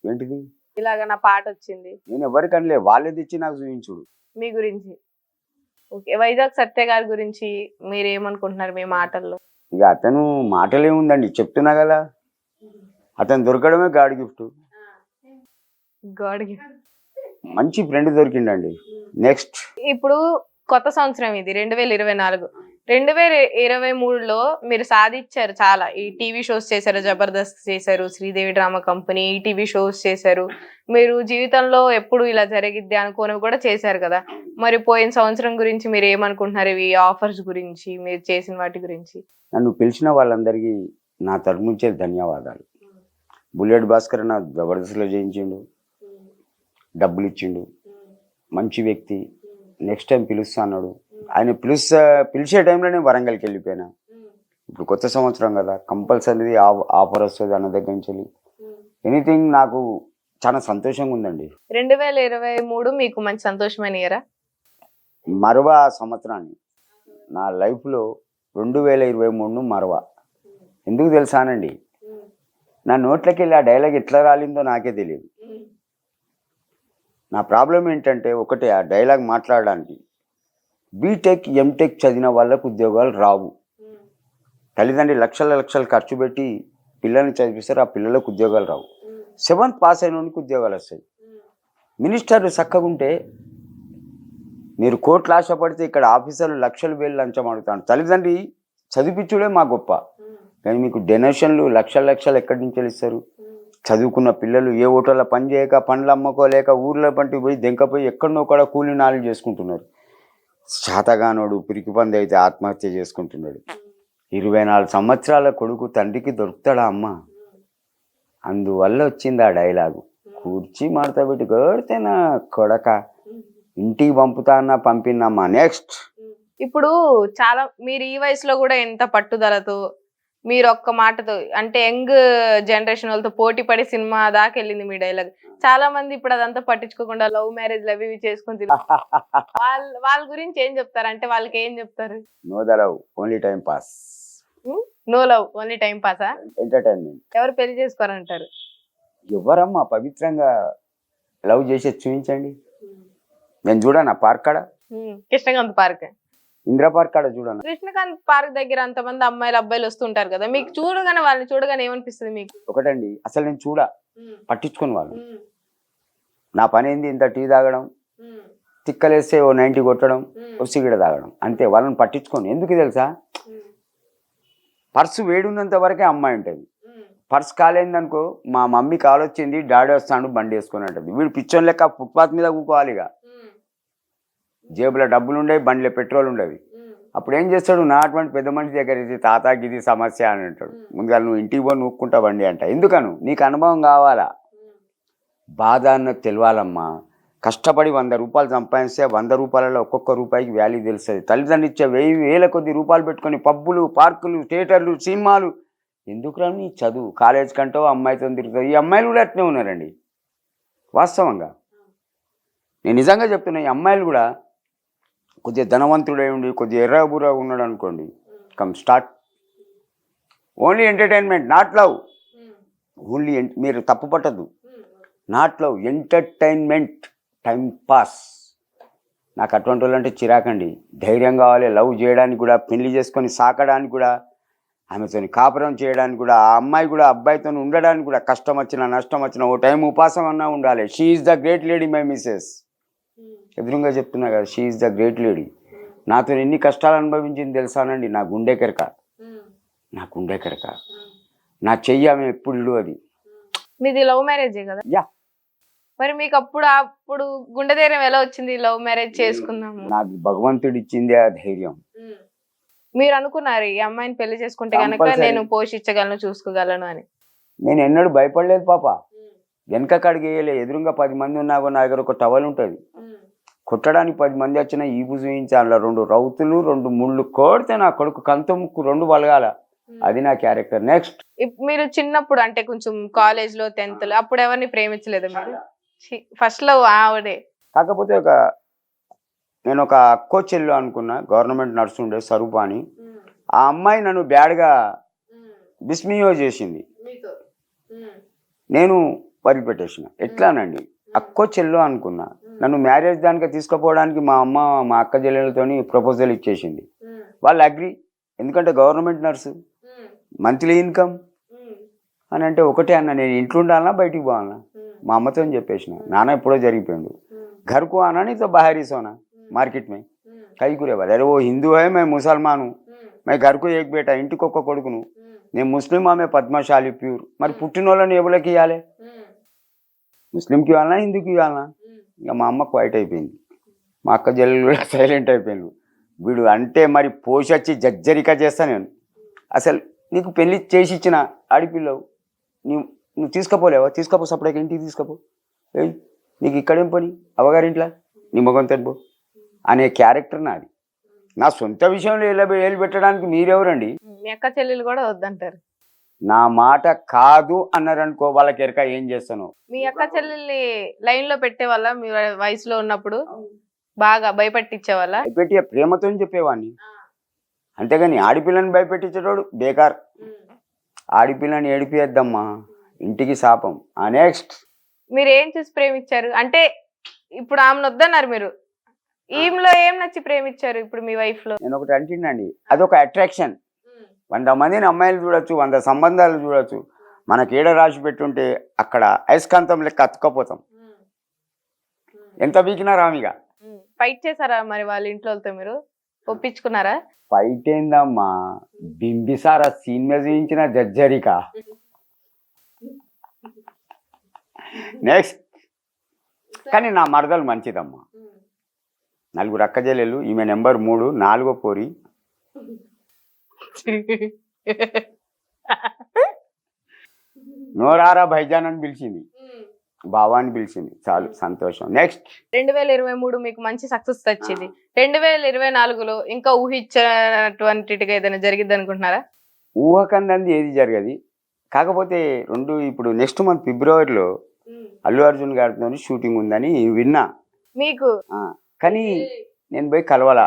ఏంటిది? ఇలాగ నా పాట వచ్చింది. నేను ఎవరికనలే, వాళ్ళే తెచ్చి నాకు చూపించుడు. మీ గురించి ఓకే. వైజాగ్ సత్య గారి గురించి మీరు ఏమనుకుంటున్నారు మీ మాటల్లో? ఇక అతను మాటలే ఉందండి, చెప్తున్నా కదా. అతను దొరకడమే గాడ్ గిఫ్ట్. God gift. మంచి ఫ్రెండ్ దొరికిండండి. నెక్స్ట్, ఇప్పుడు కొత్త సంవత్సరం ఇది 2024. 2023లో మీరు సాధించారు చాలా. ఈ టీవీ షోస్ చేశారు, జబర్దస్త్ చేశారు, శ్రీదేవి డ్రామా కంపెనీ, ఈ టీవీ షోస్ చేశారు. మీరు జీవితంలో ఎప్పుడు ఇలా జరిగిద్ది అనుకోని కూడా చేశారు కదా. మరి పోయిన సంవత్సరం గురించి మీరు ఏమనుకుంటున్నారు? ఈ ఆఫర్స్ గురించి, మీరు చేసిన వాటి గురించి? నన్ను పిలిచిన వాళ్ళందరికీ నా తరపు నుంచే ధన్యవాదాలు. బుల్లెట్ భాస్కర్ నా జబర్దస్త్లో చేయించిండు, డబ్బులు ఇచ్చిండు, మంచి వ్యక్తి. నెక్స్ట్ టైం పిలుస్తా అన్నాడు. ఆయన పిలిచే టైంలో నేను వరంగల్కి వెళ్ళిపోయినా. ఇప్పుడు కొత్త సంవత్సరం కదా, కంపల్సరీ ఆఫర్ వస్తుంది అన్న దగ్గర నుంచి. ఎనీథింగ్ నాకు చాలా సంతోషంగా ఉందండి. 2023 మీకు మంచి సంతోషమైన ఇయరా? మరవా సంవత్సరాన్ని నా లైఫ్లో 2023ను మరవా. ఎందుకు తెలుసానండి, నా నోట్లకి వెళ్ళి ఆ డైలాగ్ ఎట్లా రాలిందో నాకే తెలియదు. నా ప్రాబ్లం ఏంటంటే ఒకటే, ఆ డైలాగ్ మాట్లాడడానికి బీటెక్ ఎంటెక్ చదివిన వాళ్ళకు ఉద్యోగాలు రావు. తల్లిదండ్రులు లక్షలు ఖర్చు పెట్టి పిల్లల్ని చదివిస్తారు, ఆ పిల్లలకు ఉద్యోగాలు రావు. 7th పాస్ అయిన వానికి ఉద్యోగాలు వస్తాయి. మినిస్టర్ చక్కగా ఉంటే, మీరు కోట్లు ఆశపడితే ఇక్కడ ఆఫీసర్లు లక్షలు వేలు లంచం అడుగుతాను. తల్లిదండ్రి చదివించుడే మా గొప్ప, కానీ మీకు డొనేషన్లు లక్షలు ఎక్కడి నుంచి ఇస్తారు? చదువుకున్న పిల్లలు ఏ హోటల్లో పని చేయక, పండ్లు అమ్ముకోలేక, ఊర్లో పంటి పోయి దెంకపోయి ఎక్కడనో కూడా కూలి నాలుగు చేసుకుంటున్నారు. శాతగానోడు పిరికి పంది అయితే ఆత్మహత్య చేసుకుంటున్నాడు. 24 సంవత్సరాల కొడుకు తండ్రికి దొరుకుతాడా అమ్మ? అందువల్ల వచ్చింది ఆ డైలాగు. కుర్చీ మడత పెట్టి కొడితేనా కొడక ఇంటికి పంపుతా అన్నా పంపినమ్మా. నెక్స్ట్ ఇప్పుడు చాలా మీరు ఈ వయసులో కూడా ఎంత పట్టుదలతో మీరు ఒక్క మాటతో అంటే యంగ్ జనరేషన్ వాళ్ళతో పోటీ పడి సినిమా దాకా వెళ్ళింది మీ డైలాగ్. చాలా మంది ఇప్పుడు అదంతా పట్టించుకోకుండా లవ్ మ్యారేజ్ అవి ఇవి చేసుకొని వాళ్ళ గురించి ఏం చెప్తారు? అంటే వాళ్ళకి ఏం చెప్తారు? No the love, only time pass. No love, only time పాసా? ఎంటర్టైన్మెంట్. ఎవరు పెళ్లి చేసుకోరంటారు? ఎవరమ్మా పవిత్రంగా లవ్ చేసేది చూపించండి. నేను చూడనా పార్క్ కాడ, కృష్ణకాంత్ పార్క్, ఇందిరా పార్క్ కాడ చూడనా? కృష్ణకాంత్ పార్క్ దగ్గర అంతమంది అమ్మాయిలు అబ్బాయిలు వస్తుంటారు కదా, మీకు చూడగానే వాళ్ళని చూడగానే ఏమనిపిస్తుంది మీకు? ఒకటండి, అసలు నేను పట్టించుకొని వాళ్ళు. నా పని ఏంది? ఇంత టీ తాగడం, తిక్కలేస్తే ఓ 90 కొట్టడం, ఓ సిగరెట్ తాగడం, అంతే. వాళ్ళని పట్టించుకోను. ఎందుకు తెలుసా? పర్సు వేడున్నంత వరకే అమ్మాయి ఉంటుంది. పర్స్ కాలేదనుకో, మా మమ్మీ కాల్ వచ్చింది, డాడీ వస్తాడు బండి వేసుకొని ఉంటుంది. వీడు పిచ్చోన్ లెక్క ఫుట్పాత్ మీద కూకోవాలి. ఇక జేబులో డబ్బులు ఉండేవి, బండిలో పెట్రోల్ ఉండేవి. అప్పుడు ఏం చేస్తాడు? నా అటువంటి పెద్ద మనిషి దగ్గర ఇది తాతాకి ఇది సమస్య అని అంటాడు. ముందుగా నువ్వు ఇంటికి పోయి నూక్కుంటా బండి అంట. ఎందుకను? నీకు అనుభవం కావాలా, బాధ అన్నది తెలియాలమ్మా. కష్టపడి 100 రూపాయలు సంపాదిస్తే 100 రూపాయలలో ఒక్కొక్క రూపాయికి వాల్యూ తెలుస్తుంది. తల్లిదండ్రులు ఇచ్చే 1000 వేల కొద్ది రూపాయలు పెట్టుకొని పబ్బులు, పార్కులు, థియేటర్లు, సినిమాలు ఎందుకు రా? నీ చదువు కాలేజ్ కంటో అమ్మాయితో తిరుగుతుంది. ఈ అమ్మాయిలు కూడా అట్నే ఉన్నారండి వాస్తవంగా. నేను నిజంగా చెప్తున్నా, ఈ అమ్మాయిలు కూడా కొద్దిగా ధనవంతుడై ఉండి కొద్దిగా ఎర్రబుర్ర ఉన్నాడు అనుకోండి, come start. Only entertainment, not love. Only మీరు తప్పు పట్టద్దు, not love, entertainment, time pass. నాకు అటువంటి వాళ్ళు అంటే చిరాకండి. ధైర్యం కావాలి లవ్ చేయడానికి కూడా, పెళ్లి చేసుకొని సాకడానికి కూడా, ఆమెతో కాపురం చేయడానికి కూడా, ఆ అమ్మాయి కూడా అబ్బాయితో ఉండడానికి కూడా, కష్టం వచ్చినా నష్టం వచ్చినా ఓ టైం ఉపాసం అన్నా ఉండాలి. She is the great lady my missus. ఎదురుగా చెప్తున్నా కదా, she is the great lady. నాతో ఎన్ని కష్టాలు అనుభవించింది తెలుసానండి. నా గుండె కెరక, నా గుండె కెరక, నా చెయ్యి ఆమె ఎప్పుడు ఇడు. అది మీది లవ్ మ్యారేజే కదా? యా. మరి మీకు అప్పుడు గుండె ధైర్యం ఎలా వచ్చింది లవ్ మ్యారేజ్ చేసుకుందాము? నాకు భగవంతుడు ఇచ్చింది ఆ ధైర్యం. మీరు అనుకున్నారు ఈ అమ్మాయిని పెళ్లి చేసుకుంటే కనుక నేను పోషించగలను, చూసుకోగలను అని? నేను ఎన్నడూ భయపడలేదు పాప. వెనక కాడికి వేయలే. ఎదురుగా 10 మంది ఉన్నా నా దగ్గర ఒక టవల్ ఉంటుంది. కొట్టడానికి 10 మంది వచ్చినా ఈపు చూపించి అందులో 2 రౌతులు 2 ముళ్ళు కొడితే నా కొడుకు కంత ముక్కు 2 వలగాల. అది నా క్యారెక్టర్. నెక్స్ట్, మీరు చిన్నప్పుడు అంటే కొంచెం కాలేజ్ లో 10th లో అప్పుడు ఎవరిని ప్రేమించలేదు మీరు? ఫస్ట్ లో ఆవిడే. కాకపోతే నేను ఒక అక్కో చెల్లు అనుకున్నా, గవర్నమెంట్ నర్సు ఉండే స్వరూప అని. ఆ అమ్మాయి నన్ను బ్యాడ్గా బిస్మియో చేసింది. నేను వదిలిపెట్టేసిన. ఎట్లానండి, అక్కో చెల్లు అనుకున్నా. నన్ను మ్యారేజ్ దానికి తీసుకుపోవడానికి మా అమ్మ మా అక్క చెల్లెలతో ప్రపోజల్ ఇచ్చేసింది. వాళ్ళు అగ్రి. ఎందుకంటే గవర్నమెంట్ నర్సు, మంత్లీ ఇన్కమ్ అని. అంటే ఒకటే అన్న, నేను ఇంట్లో ఉండాలన్నా బయటికి పోవాలన్నా? మా అమ్మతో చెప్పేసిన. నాన్న ఎప్పుడో జరిగిపోయాడు. घर को आना नहीं तो बाहर ही सोना मार्केट में कई कुरे वाले. अरे वो हिंदू है, मैं मुसलमान हूँ, मैं घर को एक बेटा इंटी को కొడుకును, నేను ముస్లిం, ఆమె పద్మశాలి ప్యూర్. మరి పుట్టిన వాళ్ళని ఎవరికి ఇవ్వాలి? ముస్లింకి ఇవ్వాలన్నా హిందూకి ఇవ్వాలన్నా? ఇక మా అమ్మ క్వైట్ అయిపోయింది. మా అక్క చెల్లెలు కూడా సైలెంట్ అయిపోయింది. వీడు అంటే మరి పోషొచ్చి జజ్జరిక చేస్తా నేను. అసలు నీకు పెళ్లి చేసి ఇచ్చిన ఆడిపిల్లవు, నువ్వు తీసుకపోలేవా? తీసుకోపో, సపరేట్గా ఇంటికి తీసుకోపో. నీకు ఇక్కడేం పని? అవగారింట్లా నీ మొగం తెంపో అనే క్యారెక్టర్ నాది. నా సొంత విషయంలో ఏలు పెట్టడానికి మీరెవరండి? మీ అక్క చెల్లెలు కూడా వద్దంటారు. నా మాట కాదు అన్నారనుకో, వాళ్ళకి ఎరక ఏం చేస్తాను. మీ అక్క చెల్లెల్ని లైన్ లో పెట్టే వాళ్ళ? మీ వయసులో ఉన్నప్పుడు బాగా భయపెట్టించేవాళ్ళ? భయపెట్టి ప్రేమతో చెప్పేవాడిని, అంతేగాని ఆడిపిల్లని భయపెట్టించేటోడు బేకార్. ఆడిపిల్లని ఏడిపియద్దమ్మా, ఇంటికి శాపం. ఆ నెక్స్ట్, మీరు ఏం చూసి ప్రేమించారు? అంటే ఇప్పుడు ఆమెను వద్దన్నారు మీరు, ఈమెలో ఏం నచ్చి ప్రేమించారు ఇప్పుడు మీ వైఫ్ లో? నేను ఒకటి అంటున్నాండి, అదొక అట్రాక్షన్. 100 మందిని అమ్మాయిలు చూడొచ్చు, 100 సంబంధాలు చూడొచ్చు. మనకి ఏడ రాసి పెట్టుంటే అక్కడ అయస్కాంతం లెక్క అతుక్కపోతాం. ఎంత వీకినా రామిగా. ఫైట్ చేశారా మరి వాళ్ళ ఇంట్లో మీరు? ఒప్పించుకున్నారా? ఫైట్ ఏందమ్మా, బింబిసారా సీన్ మీద చూపించిన జజ్జరిక. నెక్స్ట్, కానీ నా మరదలు మంచిదమ్మా. 4 అక్క చెల్లెలు, ఈమె నెంబర్ 3, 4వ పోరి. నోరారా భైజాన్ అని పిలిచింది. బావా అని పిలిచింది, చాలు సంతోషం. నెక్స్ట్ 2023 మీకు మంచి సక్సెస్ వచ్చింది. 2024లో ఇంకా ఊహించినటువంటిగా ఏదైనా జరిగిద్ది అనుకుంటున్నారా? ఊహకందంది ఏది జరగదు. కాకపోతే ఇప్పుడు నెక్స్ట్ మంత్ ఫిబ్రవరిలో అల్లు అర్జున్ గారితో షూటింగ్ ఉందని విన్నా. మీకు కానీ నేను పోయి కలవాలా,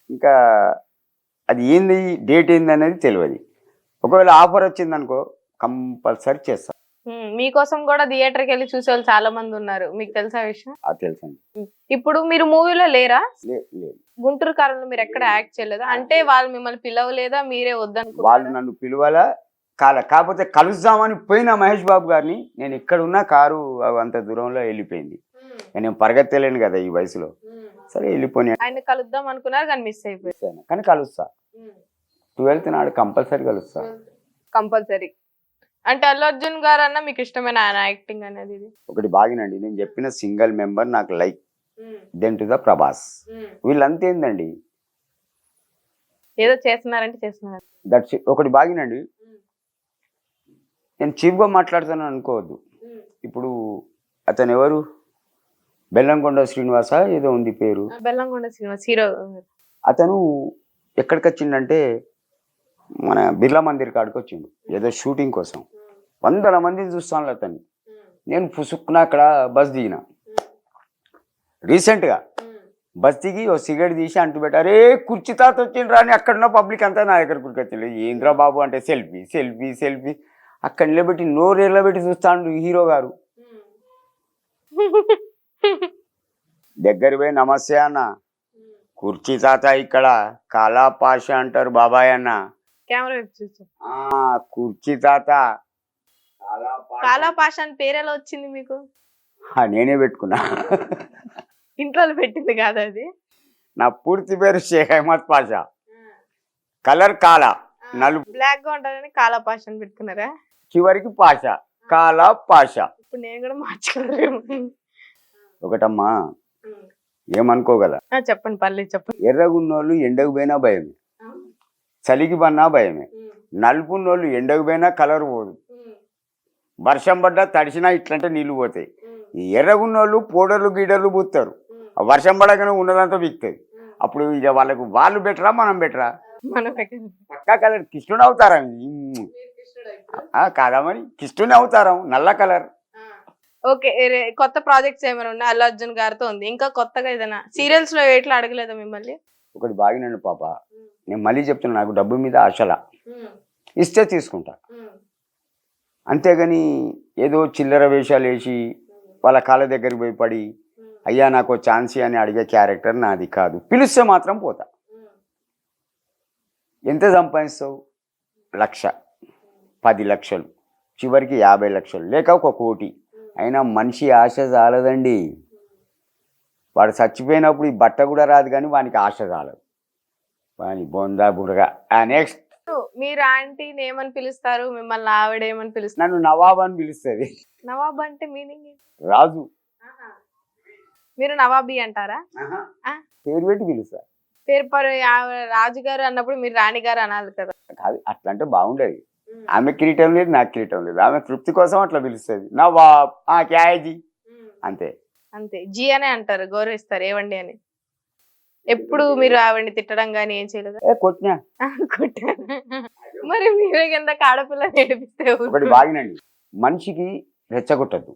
ఇంకా అది ఏంది డేట్ ఏంది అనేది తెలియదు. ఒకవేళ ఆఫర్ వచ్చింది అనుకో కంపల్సరీ చేస్తా. మీకోసం కూడా థియేటర్కి వెళ్ళి చూసే వాళ్ళు చాలా మంది ఉన్నారు, మీకు తెలుసా విషయం? అది తెలుసండి. ఇప్పుడు మీరు మూవీలో లేరా? లేదు. గుంటూరు కారంలో మీరు ఎక్కడ యాక్ట్ చేయలేదా? అంటే వాళ్ళు మిమ్మల్ని పిలవలేదా, మీరే వద్దనుకున్నారా? వాళ్ళు నన్ను పిలవాలా కాకపోతే కలుద్దామని పోయిన మహేష్ బాబు గారిని, నేను ఇక్కడ ఉన్న కారు అంత దూరంలో వెళ్ళిపోయింది. నేను పరిగెత్తలేను కదా ఈ వయసులో. సరే వెళ్ళిపోయి ఆయన కలుద్దాం అనుకున్నారు కానీ మిస్ అయిపోయారు. కానీ కలుస్తా, 12th నాడు కంపల్సరీ కలుస్తా. కంపల్సరీ అంటే అల్లు అర్జున్ గారు అన్న మీకు ఇష్టమైన ఆయన యాక్టింగ్ అనేది? ఒకటి బాగినండి, నేను చెప్పిన సింగిల్ మెంబర్ నాకు like then to the Prabhas. వీళ్ళంతా ఏందండి ఏదో చేస్తున్నారంటే చేస్తున్నారు. దట్స్ ఒకటి బాగినండి. నేను చీప్గా మాట్లాడుతాను అనుకోవద్దు. ఇప్పుడు అతను ఎవరు, బెల్లంకొండ శ్రీనివాస ఏదో ఉంది పేరు, బెల్లంకొండ శ్రీనివాస్ హీరో. అతను ఎక్కడికి వచ్చిండంటే మన బిర్లా మందిర్ కాడికి వచ్చిండు ఏదో షూటింగ్ కోసం. 100 మందిని చూస్తాను అతన్ని. నేను పుసుక్కున అక్కడ బస్ దిగిన, రీసెంట్గా బస్ దిగి ఓ సిగరెట్ తీసి అంటు పెట్టారే కుర్చీ తాత వచ్చిండ్రా అని అక్కడున్న పబ్లిక్ అంతా నా దగ్గర కూర్చొచ్చింది. ఏంద్రా బాబు అంటే సెల్ఫీ అక్కడ నిలబెట్టి నోరేళ్ళ పెట్టి చూస్తాడు హీరో గారు. దగ్గర పోయి నమస్తే అన్న, కుర్చీ తాత ఇక్కడ కాలా పాష అంటారు బాబాయ్ అన్న. కుర్చీ తాత కాలా పాష అని పేరు ఎలా వచ్చింది మీకు? నేనే పెట్టుకున్నా, ఇంట్లో పెట్టింది కాదు అది. నా పూర్తి పేరు షేక్ అహ్మద్ పాషా, కలర్ కాలా, నలుపు బ్లాక్ గా ఉంటుందని కాలా పాష అని పెట్టుకున్నారా? చివరికి పాషా, కాలా పాషా. ఇప్పుడు నేను కూడా మార్చుకోలేము. ఒకటమ్మా ఏమనుకో కదా, చెప్పండి పర్లేదు చెప్పండి. ఎర్రగున్నోళ్ళు ఎండకు పోయినా భయమే, చలికి పన్నా భయమే. నలుపున్నోళ్ళు ఎండకు పోయినా కలర్ పోదు, వర్షం పడ్డా తడిసినా ఇట్లంటే నీళ్లు పోతాయి. ఈ ఎర్రగున్నోళ్ళు పౌడర్లు గీడర్లు పూస్తారు, వర్షం పడగానే ఉన్నదంతా బిక్తుంది. అప్పుడు ఇక వాళ్ళు బెటరా మనం బెటరా? పక్కా కలర్ కృష్ణుడు అవుతారా కాదా మరి? కృష్ణుని అవుతారం, నల్ల కలర్. ఓకే, కొత్త ప్రాజెక్ట్స్ ఏమైనా ఉన్నాయి? అల్లు అర్జున్ గారితో ఉంది, ఇంకా కొత్తగా ఏదైనా సీరియల్స్ లో ఎట్లా అడగలేదా మిమ్మల్ని? ఒకటి బాగినండి పాప, నేను మళ్ళీ చెప్తున్నా, నాకు డబ్బు మీద ఆశలా, ఇస్తే తీసుకుంటా. అంతేగాని ఏదో చిల్లర వేషాలు వేసి వాళ్ళ కాళ్ళ దగ్గరికి పోయి పడి అయ్యా నాకు ఛాన్సీ అని అడిగే క్యారెక్టర్ నాది కాదు. పిలిస్తే మాత్రం పోతా. ఎంత సంపాదిస్తావు? 1,00,000, 10 లక్షలు, చివరికి 50 లక్షలు, లేక 1 కోటి. అయినా మనిషి ఆశ చాలదండి. వాడు చచ్చిపోయినప్పుడు ఈ బట్ట కూడా రాదు, కానీ వానికి ఆశ చాలదు, వాని బొందా బుడగా. నెక్స్ట్ మీరు ఆంటీని ఏమని పిలుస్తారు, మిమ్మల్ని ఆవిడ ఏమని పిలుస్తారు? నన్ను నవాబ్ అని పిలుస్తుంది. నవాబ్ అంటే మీనింగ్? రాజు. మీరు నవాబీ అంటారా? పేరు పెట్టి పిలుస్తా. పేరు రాజుగారు అన్నప్పుడు మీరు రాణి గారు అనాలి కదా. కాదు, అట్లా అంటే బాగుండేది. ఆమె కిరీటం లేదు, నాకు కిరీటం లేదు, ఆమె తృప్తి కోసం అట్లా పిలుస్తుంది. నవాబ్ క్యాజీ అంతే. అంతే, జీ అనే అంటారు, గౌరవిస్తారు, ఏవండి అని. ఎప్పుడు మీరు ఆవిడని తిట్టడం గానీ ఏం చేయలేదు? కొట్టినా. మరి మీరే కింద ఆడపిల్ల నేర్పిస్తే. ఒకటి బాగినండి, మనిషికి రెచ్చగొట్టద్దు.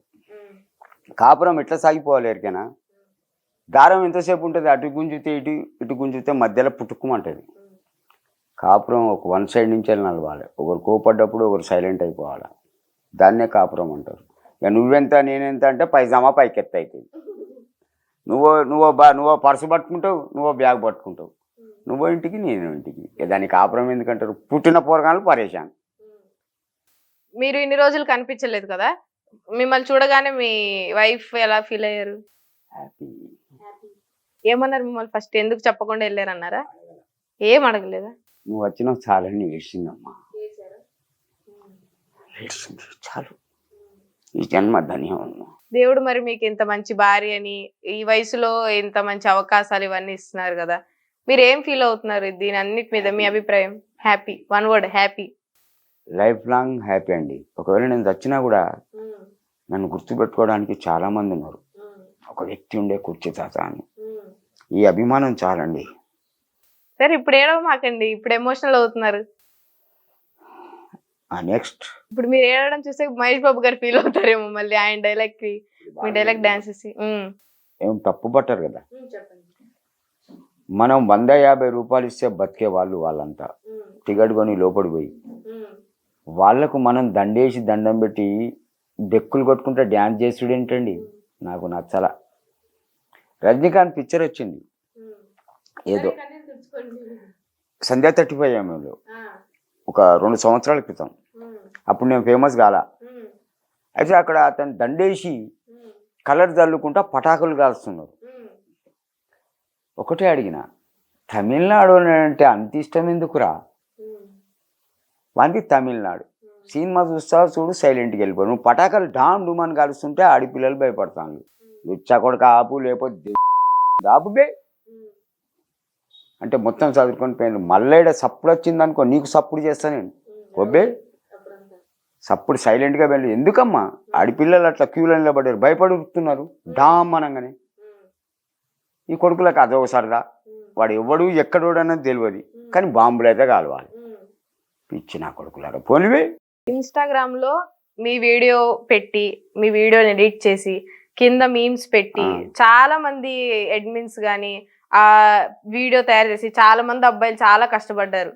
కాపురం ఎట్లా సాగిపోవాలి ఎరికైనా, దారం ఎంతసేపు ఉంటుంది, అటు గుంజితే ఇటు గుంజితే మధ్యలో పుట్టుకుమంటుంది. కాపురం ఒక 1 సైడ్ నుంచి నలవాలి. ఒకరు కోపడ్డప్పుడు ఒకరు సైలెంట్ అయిపోవాలి, దాన్నే కాపురం అంటారు. ఇక నువ్వెంత నేనెంత అంటే పైజామా పైకెత్త అవుతుంది. నువ్వు పర్సు పట్టుకుంటావు, నువ్వు బ్యాగ్ పట్టుకుంటావు, నువ్వు ఇంటికి నేను ఇంటికి. దానికి కాపురం ఎందుకంటారు? పుట్టిన పోరగాళ్ళు పరేషాన్. మీరు ఇన్ని రోజులు కనిపించలేదు కదా, మిమ్మల్ని చూడగానే మీ వైఫ్ ఎలా ఫీల్ అయ్యారు? హ్యాపీ. ఏమన్నారు మిమ్మల్ని? ఫస్ట్ ఎందుకు చెప్పకుండా వెళ్ళారన్నారా? ఏం అడగలేదా? నువ్వు వచ్చినావు చాలని ఏడ్చిందమ్మా, ఏడ్చింది చాలు, ఈ జన్మ ధన్యం. దేవుడు మరి మీకు ఇంత మంచి భార్య అని, ఈ వయసులో ఇంత మంచి అవకాశాలు ఇవన్నీ ఇస్తున్నారు కదా, మీరు ఏం ఫీల్ అవుతున్నారు దీని అన్నిటి మీద? మీ అభిప్రాయం? Happy, 1 word happy. Life long happy అండి. ఒకవేళ నేను చచ్చినా కూడా నన్ను గుర్తుపెట్టుకోవడానికి చాలా మంది ఉన్నారు. ఒక వ్యక్తి ఉండే కుర్చీ తాత అని. ఈ అభిమానం చాలండి. సరే ఇప్పుడు ఏడవమాకండి, ఇప్పుడు ఎమోషనల్ అవుతున్నారు. నెక్స్ట్ ఇప్పుడు మీరు ఏడవడం చూస్తే మహేష్ బాబు గారు ఫీల్ అవుతారేమో మళ్ళీ ఆయన డైలాగ్ కి, మీ డైలాగ్ డాన్స్ చేసి. ఏం తప్పు పట్టారు కదా. మనం 150 రూపాయలు ఇస్తే బతికే వాళ్ళు వాళ్ళంతా టికెట్ కొని లోపడి పోయి, వాళ్ళకు మనం దండేసి దండం పెట్టి డెక్కులు కొట్టుకుంటే డ్యాన్స్ చేసుడు ఏంటండి? నాకు నచ్చల. రజనీకాంత్ పిక్చర్ వచ్చింది ఏదో సంధ్యా 35 ఒక 2 సంవత్సరాల క్రితం. అప్పుడు నేను ఫేమస్ కాలా. అయితే అక్కడ అతను దండేసి కలర్ చల్లుకుంటా పటాకులు కాల్స్తున్నారు. ఒకటే అడిగిన, తమిళనాడు అంటే అంత ఇష్టం ఎందుకురా? వానికి తమిళనాడు సినిమా చూస్తావు చూడు, సైలెంట్కి వెళ్ళిపోయి. నువ్వు పటాకులు డామ్ డూమని కలుస్తుంటే ఆడిపిల్లలు భయపడతాను. రుచ్చా కొడుకు ఆపు, లేకపోతే దాపుబే అంటే మొత్తం చదువుకొని పోయాను. మళ్ళీ సప్పుడు వచ్చింది అనుకో, నీకు సప్పుడు చేస్తా నేను. ఒబ్బే సప్పుడు సైలెంట్గా వెళ్ళి. ఎందుకమ్మా? ఆడిపిల్లలు అట్లా క్యూలో నిలబడ్డారు, భయపడుతున్నారు డామ్ అనగానే. ఈ కొడుకులకు అదొక సరదా. వాడు ఎవడు ఎక్కడోడన్నది తెలియదు, కానీ బాంబులు అయితే కాలవాలి. పిచ్చి నా కొడుకులారా పోనివే. ఇన్స్టాగ్రామ్ లో మీ వీడియో పెట్టి, మీ వీడియోని ఎడిట్ చేసి కింద మీమ్స్ పెట్టి చాలా మంది అడ్మిన్స్ గాని ఆ వీడియో తయారు చేసి చాలా మంది అబ్బాయిలు చాలా కష్టపడ్డారు.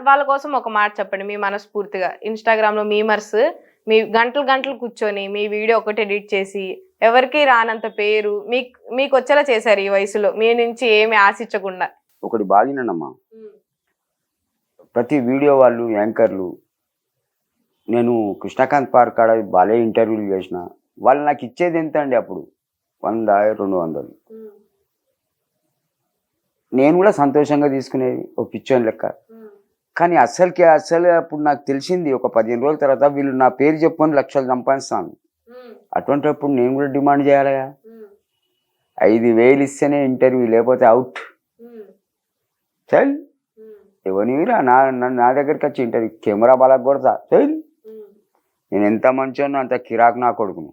వాళ్ళ కోసం ఒక మాట చెప్పండి మీ మనస్ఫూర్తిగా. ఇన్స్టాగ్రామ్ లో మీమర్స్ మీ గంటలు గంటలు కూర్చొని మీ వీడియో ఒకటి ఎడిట్ చేసి ఎవరికి రానంత పేరు మీకు వచ్చేలా చేశారు ఈ వయసులో, మీ నుంచి ఏమి ఆశించకుండా. ఒకటి బాగినమ్మా, ప్రతి వీడియో వాళ్ళు యాంకర్లు, నేను కృష్ణకాంత్ పార్క్ కాడ బాలే ఇంటర్వ్యూలు చేసిన, వాళ్ళు నాకు ఇచ్చేది ఎంత అండి అప్పుడు? 100, 200. నేను కూడా సంతోషంగా తీసుకునేది, ఒక పిచ్చోని లెక్క. కానీ అసలు అప్పుడు నాకు తెలిసింది ఒక 15 రోజుల తర్వాత వీళ్ళు నా పేరు చెప్పుకొని లక్షలు సంపాదిస్తాను. అటువంటిప్పుడు నేను కూడా డిమాండ్ చేయాలిగా. 5,000 ఇస్తేనే ఇంటర్వ్యూ, లేకపోతే అవుట్. చల్ ఎవరిరా నా దగ్గరికి వచ్చి ఇంటర్వ్యూ, కెమెరా బాలకు కొడతా. చల్ నేను ఎంత మంచోనో అంత కిరాకు నా కొడుకును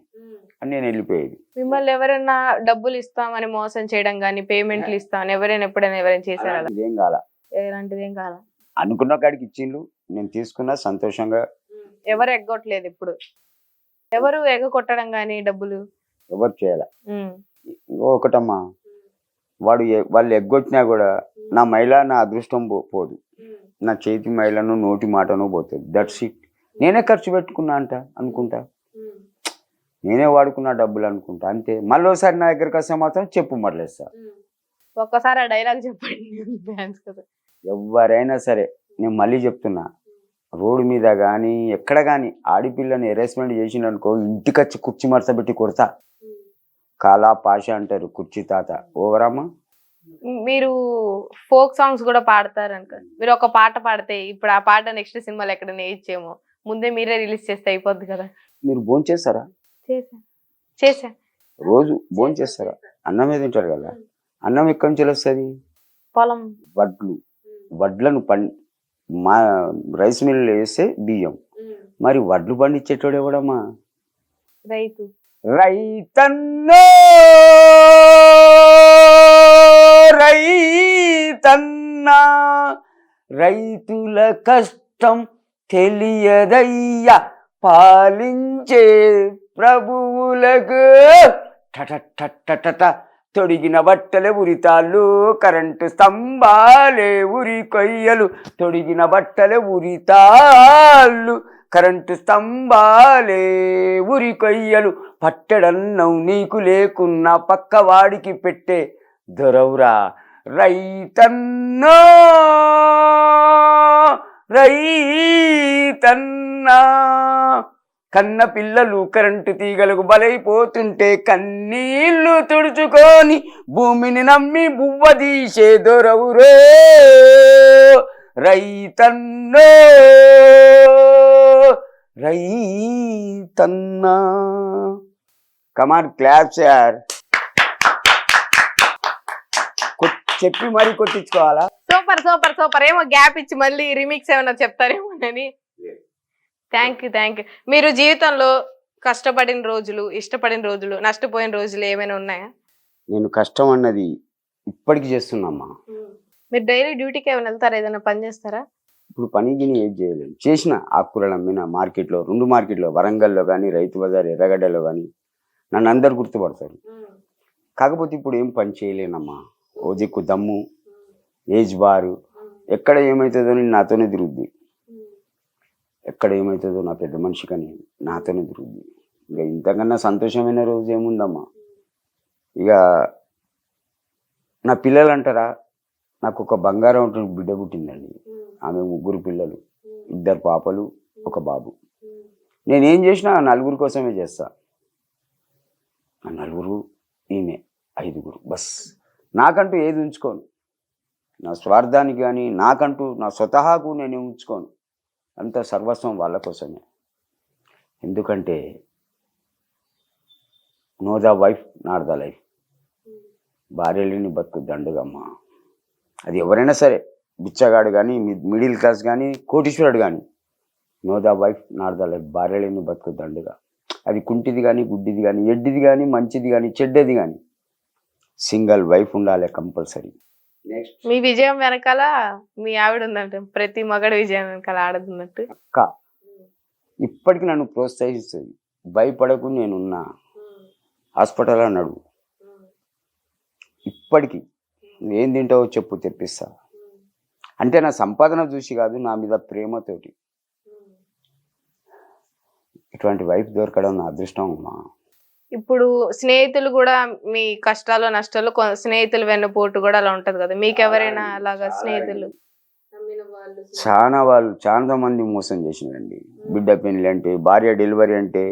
అని నేను వెళ్ళిపోయేది. మిమ్మల్ని ఎవరైనా డబ్బులు ఇస్తామని మోసం చేయడం కానీ, పేమెంట్లు ఇస్తామని ఎవరైనా చేశారా? ఇదేం కాల, ఎలాంటిదేం కాదా? అనుకున్న కాడికి ఇచ్చిండ్రు, నేను తీసుకున్నా సంతోషంగా. ఎవరు ఎగ్గొట్టలేదు ఇప్పుడు, ఎవరు ఎగ్గొట్టడం కానీ డబ్బులు ఎవరు చేయాల. ఒకటమ్మా, వాళ్ళు ఎగ్గొట్టినా కూడా నా మైల నా అదృష్టం పోదు, నా చేతి మైలను నోటి మాటను పోతుంది. That's it. నేనే ఖర్చు పెట్టుకున్నా అనుకుంటా, నేనే వాడుకున్నా డబ్బులు అనుకుంటా, అంతే. మళ్ళీ ఒకసారి నా దగ్గరికి వస్తే మాత్రం చెప్పు మరలేస్తా. ఒక్కసారి ఆ డైలాగ్ చెప్పండి. ఎవరైనా సరే నేను మళ్ళీ చెప్తున్నా, రోడ్డు మీద కానీ ఎక్కడ కానీ ఆడిపిల్లని హెరాస్మెంట్ చేసిండనుకో, ఇంటికి వచ్చి కుర్చీ మరసబెట్టి కొడతా. కాలా పాష అంటారు, కుర్చీ తాత. ఓవరామా. మీరు ఫోక్ సాంగ్స్ కూడా పాడతారు అనుకో, మీరు ఒక పాట పాడితే ఇప్పుడు ఆ పాట నెక్స్ట్ సినిమాలో ఎక్కడ నేర్చేమో, ముందే మీరే రిలీజ్ చేస్తే అయిపోద్ది కదా. మీరు భోజనం చేస్తారా? చేసా. రోజు భోజనం చేస్తారా? అన్నమే తింటారు కదా. అన్నం ఎక్కడి నుంచి వస్తుంది? పొలం. వడ్లను మా రైస్ మిల్ వేస్తే బియ్యం. మరి వడ్లు పండించేటోడు ఎవడమ్మా? రైతు. రైతన్నో రైతన్నా, రైతుల కష్టం తెలియదయ్యా, పాలించే ప్రభువులకు. తొడిగిన బట్టలే ఉరితాళ్ళు, కరెంటు స్తంభాలే ఉరి కొయ్యలు. తొడిగిన బట్టలే ఉరితాళ్ళు, కరెంటు స్తంభాలే ఉరి కొయ్యలు. పట్టెడన్నం నీకు లేకున్నా పక్కవాడికి పెట్టే దొరవురా రైతన్నో రైతన్నా. కన్న పిల్లలు కరెంటు తీగలకు బలైపోతుంటే కన్నీళ్లు తుడుచుకొని భూమిని నమ్మి బువ్వ తీసే దొరవురో రైతన్నో రైతన్నా. కమాన్ క్లాప్స్ యార్. చెప్పి మరీ కొట్టించుకోవాలా? Super super super. ఏమో గ్యాప్ ఇచ్చి మళ్ళీ రిమిక్స్ ఏమన్నా చెప్తారేమోనని. Thank you. మీరు జీవితంలో కష్టపడిన రోజులు, ఇష్టపడిన రోజులు, నష్టపోయిన రోజులు ఏమైనా ఉన్నాయా? నేను కష్టం అన్నది ఇప్పటికి చేస్తున్నామ్మా. మీరు డైలీ డ్యూటీకి ఏమైనా వెళ్తారా? ఏదైనా పని చేస్తారా? ఇప్పుడు పని గిని ఏది చేయలేను. చేసిన ఆకుకూరలు అమ్మిన మార్కెట్లో, 2 మార్కెట్లో, వరంగల్లో కానీ, రైతు బజార్ ఎర్రగడ్డలో కానీ నన్ను అందరు గుర్తుపడతారు. కాకపోతే ఇప్పుడు ఏం పని చేయలేనమ్మా. ఓ దిక్కు దమ్ము, ఏజ్ బారు, ఎక్కడ ఏమవుతుందో అని నాతోనే తిరుగుద్ది. ఎక్కడ ఏమవుతుందో నా పెద్ద మనిషి కానీ నాతోనే తిరుగుద్ది. ఇక ఇంతకన్నా సంతోషమైన రోజు ఏముందమ్మా. ఇక నా పిల్లలు అంటారా, నాకు ఒక బంగారం ఉంటుంది బిడ్డ పుట్టిందండి. ఆమె 3 పిల్లలు, 2 పాపలు, 1 బాబు. నేనేం చేసినా ఆ 4 కోసమే చేస్తా. ఆ 4 ఈమె 5 బస్. నాకంటూ ఏది ఉంచుకోను. నా స్వార్థానికి కానీ నాకంటూ నా స్వతహాకు నేను ఉంచుకోను. అంత సర్వస్వం వాళ్ళ కోసమే. ఎందుకంటే know the wife not the life. భార్య లేని బతుకు దండుగమ్మా. అది ఎవరైనా సరే, బిచ్చగాడు కానీ, మిడిల్ క్లాస్ కానీ, కోటీశ్వరుడు కానీ, know the wife not the life. భార్య లేని బతుకు దండుగా. అది కుంటిది కానీ, గుడ్డిది కానీ, ఎడ్డిది కానీ, మంచిది కానీ, చెడ్డది కానీ, సింగిల్ వైఫ్ ఉండాలి కంపల్సరీ. నెక్స్ట్, మీ విజయం వెనకాల మీ ఆవిడ ఉందంట. ప్రతి మగడి విజయం వెనకాల ఆడదున్నట్టు. అక్క ఇప్పటికి నన్ను ప్రోత్సహిస్తుంది. భయపడకు, నేనున్నా, హాస్పిటల్ అన్నాడు. ఇప్పటికీ ఏం తింటావో చెప్పు, తెప్పిస్తా. అంటే నా సంపాదన చూసి కాదు, నా మీద ప్రేమతోటి. ఇటువంటి వైఫ్ దొరకడం నా అదృష్టం అమ్మా. ఇప్పుడు స్నేహితులు కూడా మీ కష్టాలు నష్టాలు స్నేహితులు వెన్నుపోటు కూడా అలా ఉంటది కదా, మీకు ఎవరైనా అలాగా స్నేహితులు? చాలా మంది మోసం చేసినారండి. బిడ్డ పెళ్లి అంటే, భార్య డెలివరీ అంటే,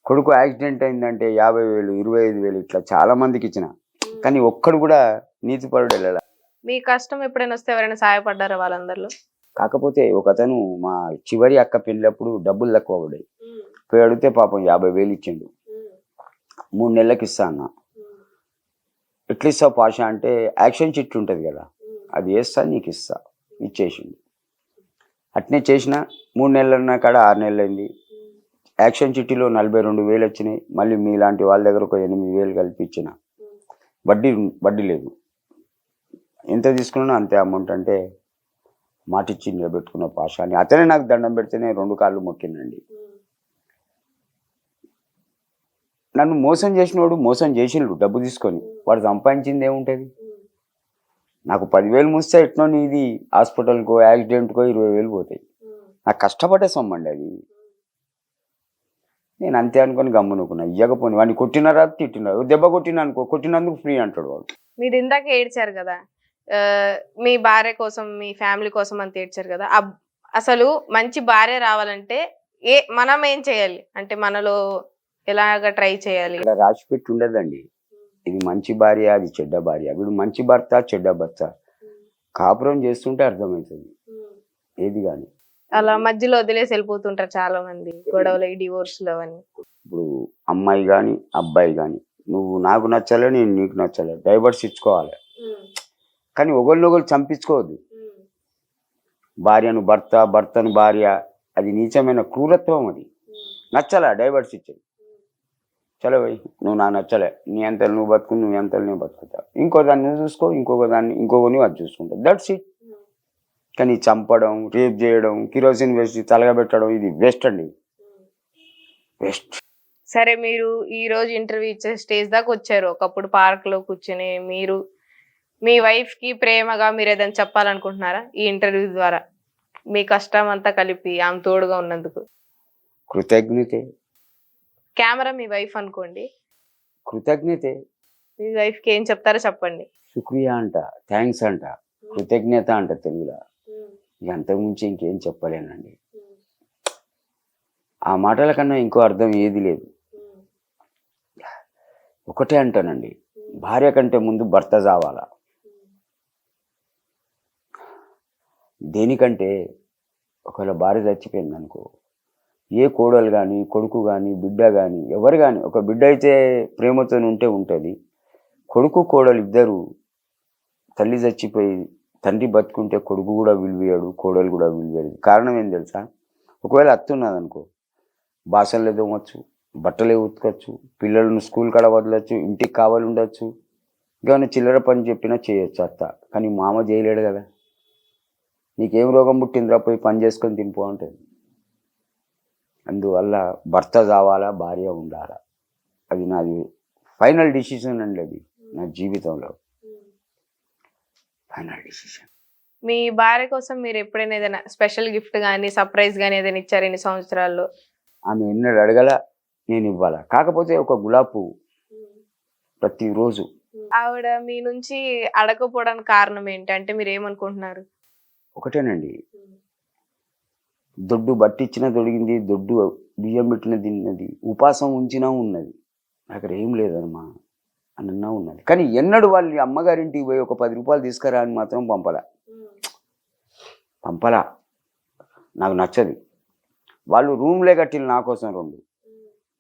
కొడుకు యాక్సిడెంట్ అయిందంటే 50,000, 25,000 ఇట్లా చాలా మందికి ఇచ్చిన. కానీ ఒక్కడు కూడా నీతిపరుడు వెళ్ళాల. మీ కష్టం ఎప్పుడైనా వస్తే ఎవరైనా సహాయపడ్డారా వాళ్ళందరిలో? కాకపోతే ఒకతను మా చివరి అక్క పెళ్ళినప్పుడు డబ్బులు తక్కువ పడ్డాయి. పోయి అడిగితే పాపం 50,000 ఇచ్చిండు. 3 నెలలకు ఇస్తా అన్న. ఎట్లా ఇస్తావు పాషా అంటే, యాక్షన్ చిట్ ఉంటుంది కదా, అది వేస్తా నీకు ఇస్తా. ఇచ్చేసిండు. అట్నే చేసిన 3 నెలలన్నా కాడ 6 నెలలు అయింది. యాక్షన్ చిట్టిలో 42,000 వచ్చినాయి. మళ్ళీ మీలాంటి వాళ్ళ దగ్గర ఒక 8,000 కలిపి ఇచ్చిన. వడ్డీ లేదు. ఎంత తీసుకున్నా అంతే అమౌంట్. అంటే మాటిచ్చి నిలబెట్టుకున్న పాషా అని అతనే నాకు దండం పెడితేనే 2 కాళ్ళు మొక్కినండి. నన్ను మోసం చేసినోడు మోసం చేసిండు డబ్బు తీసుకొని. వాడు సంపాదించింది ఏముంటుంది? నాకు 10,000 మూస్తే ఎట్నో నీది హాస్పిటల్కో యాక్సిడెంట్కో 20,000 పోతాయి. నాకు కష్టపడే సొమ్మండి అది. నేను అంతే అనుకొని గమ్మునుకున్నా. ఇయ్యకపోని వాడిని కొట్టినారా తిట్టినారు. దెబ్బ కొట్టిన అనుకో, కొట్టినందుకు ఫ్రీ అంటాడు వాడు. మీరు ఇందాక ఏడ్చారు కదా, మీ భార్య కోసం మీ ఫ్యామిలీ కోసం అంత ఏడ్చారు కదా. అసలు మంచి భార్య రావాలంటే మనం ఏం చేయాలి అంటే, మనలో ఎలాగ ట్రై చేయాలి? ఇక్కడ రాసి పెట్టి ఉండదండి, ఇది మంచి భార్య, అది చెడ్డ భార్య. వీడు మంచి భర్త, చెడ్డ భర్త. కాపురం చేస్తుంటే అర్థమవుతుంది ఏది కానీ. అలా మధ్యలో వదిలేసి వెళ్ళిపోతుంటారు చాలా మంది, గొడవలు, డివోర్స్లు అవన్నీ. ఇప్పుడు అమ్మాయి కానీ అబ్బాయి కానీ, నువ్వు నాకు నచ్చలే, నేను నీకు నచ్చలే, డైవర్స్ ఇచ్చుకోవాలి. కానీ ఒకరినొకరు చంపించుకోవద్దు. భార్యను భర్త, భర్తను భార్య, అది నీచమైన క్రూరత్వం. అది నచ్చలే, డైవర్స్ ఇచ్చేది. చలో పోయి, నువ్వు నా నచ్చలే, నీ అంతలు నువ్వు బతుకు, నువ్వు అంతలు నేను బతుకుతా. ఇంకో దాన్ని నువ్వు చూసుకో, ఇంకొకరిని అది చూసుకుంటా. That's it. కానీ చంపడం, రేప్ చేయడం, కిరోసిన్ వేసి తలగబెట్టడం, ఇది వేస్ట్ అండి, వేస్ట్. సరే, మీరు ఈ రోజు ఇంటర్వ్యూ ఇచ్చే స్టేజ్ దాకా వచ్చారు. ఒకప్పుడు పార్క్ లో కూర్చొని మీరు మీ వైఫ్ కి ప్రేమగా మీరు ఏదైనా చెప్పాలనుకుంటున్నారా ఈ ఇంటర్వ్యూ ద్వారా? మీ కష్టం అంతా కలిపి ఆమె తోడుగా ఉన్నందుకు. కృతజ్ఞతే. కెమెరా మీ వైఫ్ అనుకోండి, కృతజ్ఞతే. మీ వైఫ్ కి ఏం చెప్తారో చెప్పండి. శుక్రియా అంట, థ్యాంక్స్ అంట, కృతజ్ఞత అంట తెలుగులో. ఇక అంతకుమించి ఇంకేం చెప్పలేనండి. ఆ మాటల కన్నా ఇంకో అర్థం ఏది లేదు. ఒకటే అంటానండి, భార్య కంటే ముందు భర్త చావాలా. దేనికంటే ఒకవేళ భార్య చచ్చిపోయింది అనుకో, ఏ కోడలు కానీ, కొడుకు కానీ, బిడ్డ కానీ, ఎవరు కానీ, ఒక బిడ్డ అయితే ప్రేమతో ఉంటే ఉంటుంది. కొడుకు కోడలు ఇద్దరు, తల్లి చచ్చిపోయి తండ్రి బతుకుంటే కొడుకు కూడా విలువేయడు, కోడలు కూడా విలువేయడు. కారణం ఏం తెలుసా? ఒకవేళ అత్తున్నది అనుకో, బాసనలు తోమొచ్చు, బట్టలే ఉతకచ్చు, పిల్లలను స్కూల్ కాడ వదలచ్చు, ఇంటికి కావాలి ఉండొచ్చు, ఇంకా చిల్లర పని చెప్పినా చేయొచ్చు అత్త. కానీ మామ చేయలేడు కదా. నీకేం రోగం పుట్టిందిరా, పోయి పని చేసుకొని తినిపో అంటుంది. అందువల్ల భర్త కావాలా, భార్య ఉండాలా, అది నాది ఫైనల్ డిసిషన్ అండి. అది నా జీవితంలో ఫైనల్ డిసిషన్. మీ భార్య కోసం మీరు ఎప్పుడైనా ఏదైనా స్పెషల్ గిఫ్ట్ కానీ సర్ప్రైజ్ కానీ ఏదైనా ఇచ్చారు ఇన్ని సంవత్సరాల్లో? ఆమె ఎన్నడూ అడగల, నేను ఇవ్వాలా. కాకపోతే ఒక గులాబీ పువ్వు ప్రతిరోజు. ఆవిడ మీ నుంచి అడగకపోవడానికి కారణం ఏంటి అంటే మీరు ఏమనుకుంటున్నారు? ఒకటేనండి, దొడ్డు బట్టిచ్చినా దొడిగింది, దొడ్డు బియ్యం పెట్టిన తిన్నది, ఉపాసం ఉంచినా ఉన్నది, అక్కడ ఏం లేదమ్మా అన్నా ఉన్నది. కానీ ఎన్నడూ వాళ్ళ అమ్మగారింటికి పోయి ఒక 10 రూపాయలు తీసుకురా అని మాత్రం పంపలా. నాకు నచ్చదు. వాళ్ళు రూమ్లే కట్టిన నా కోసం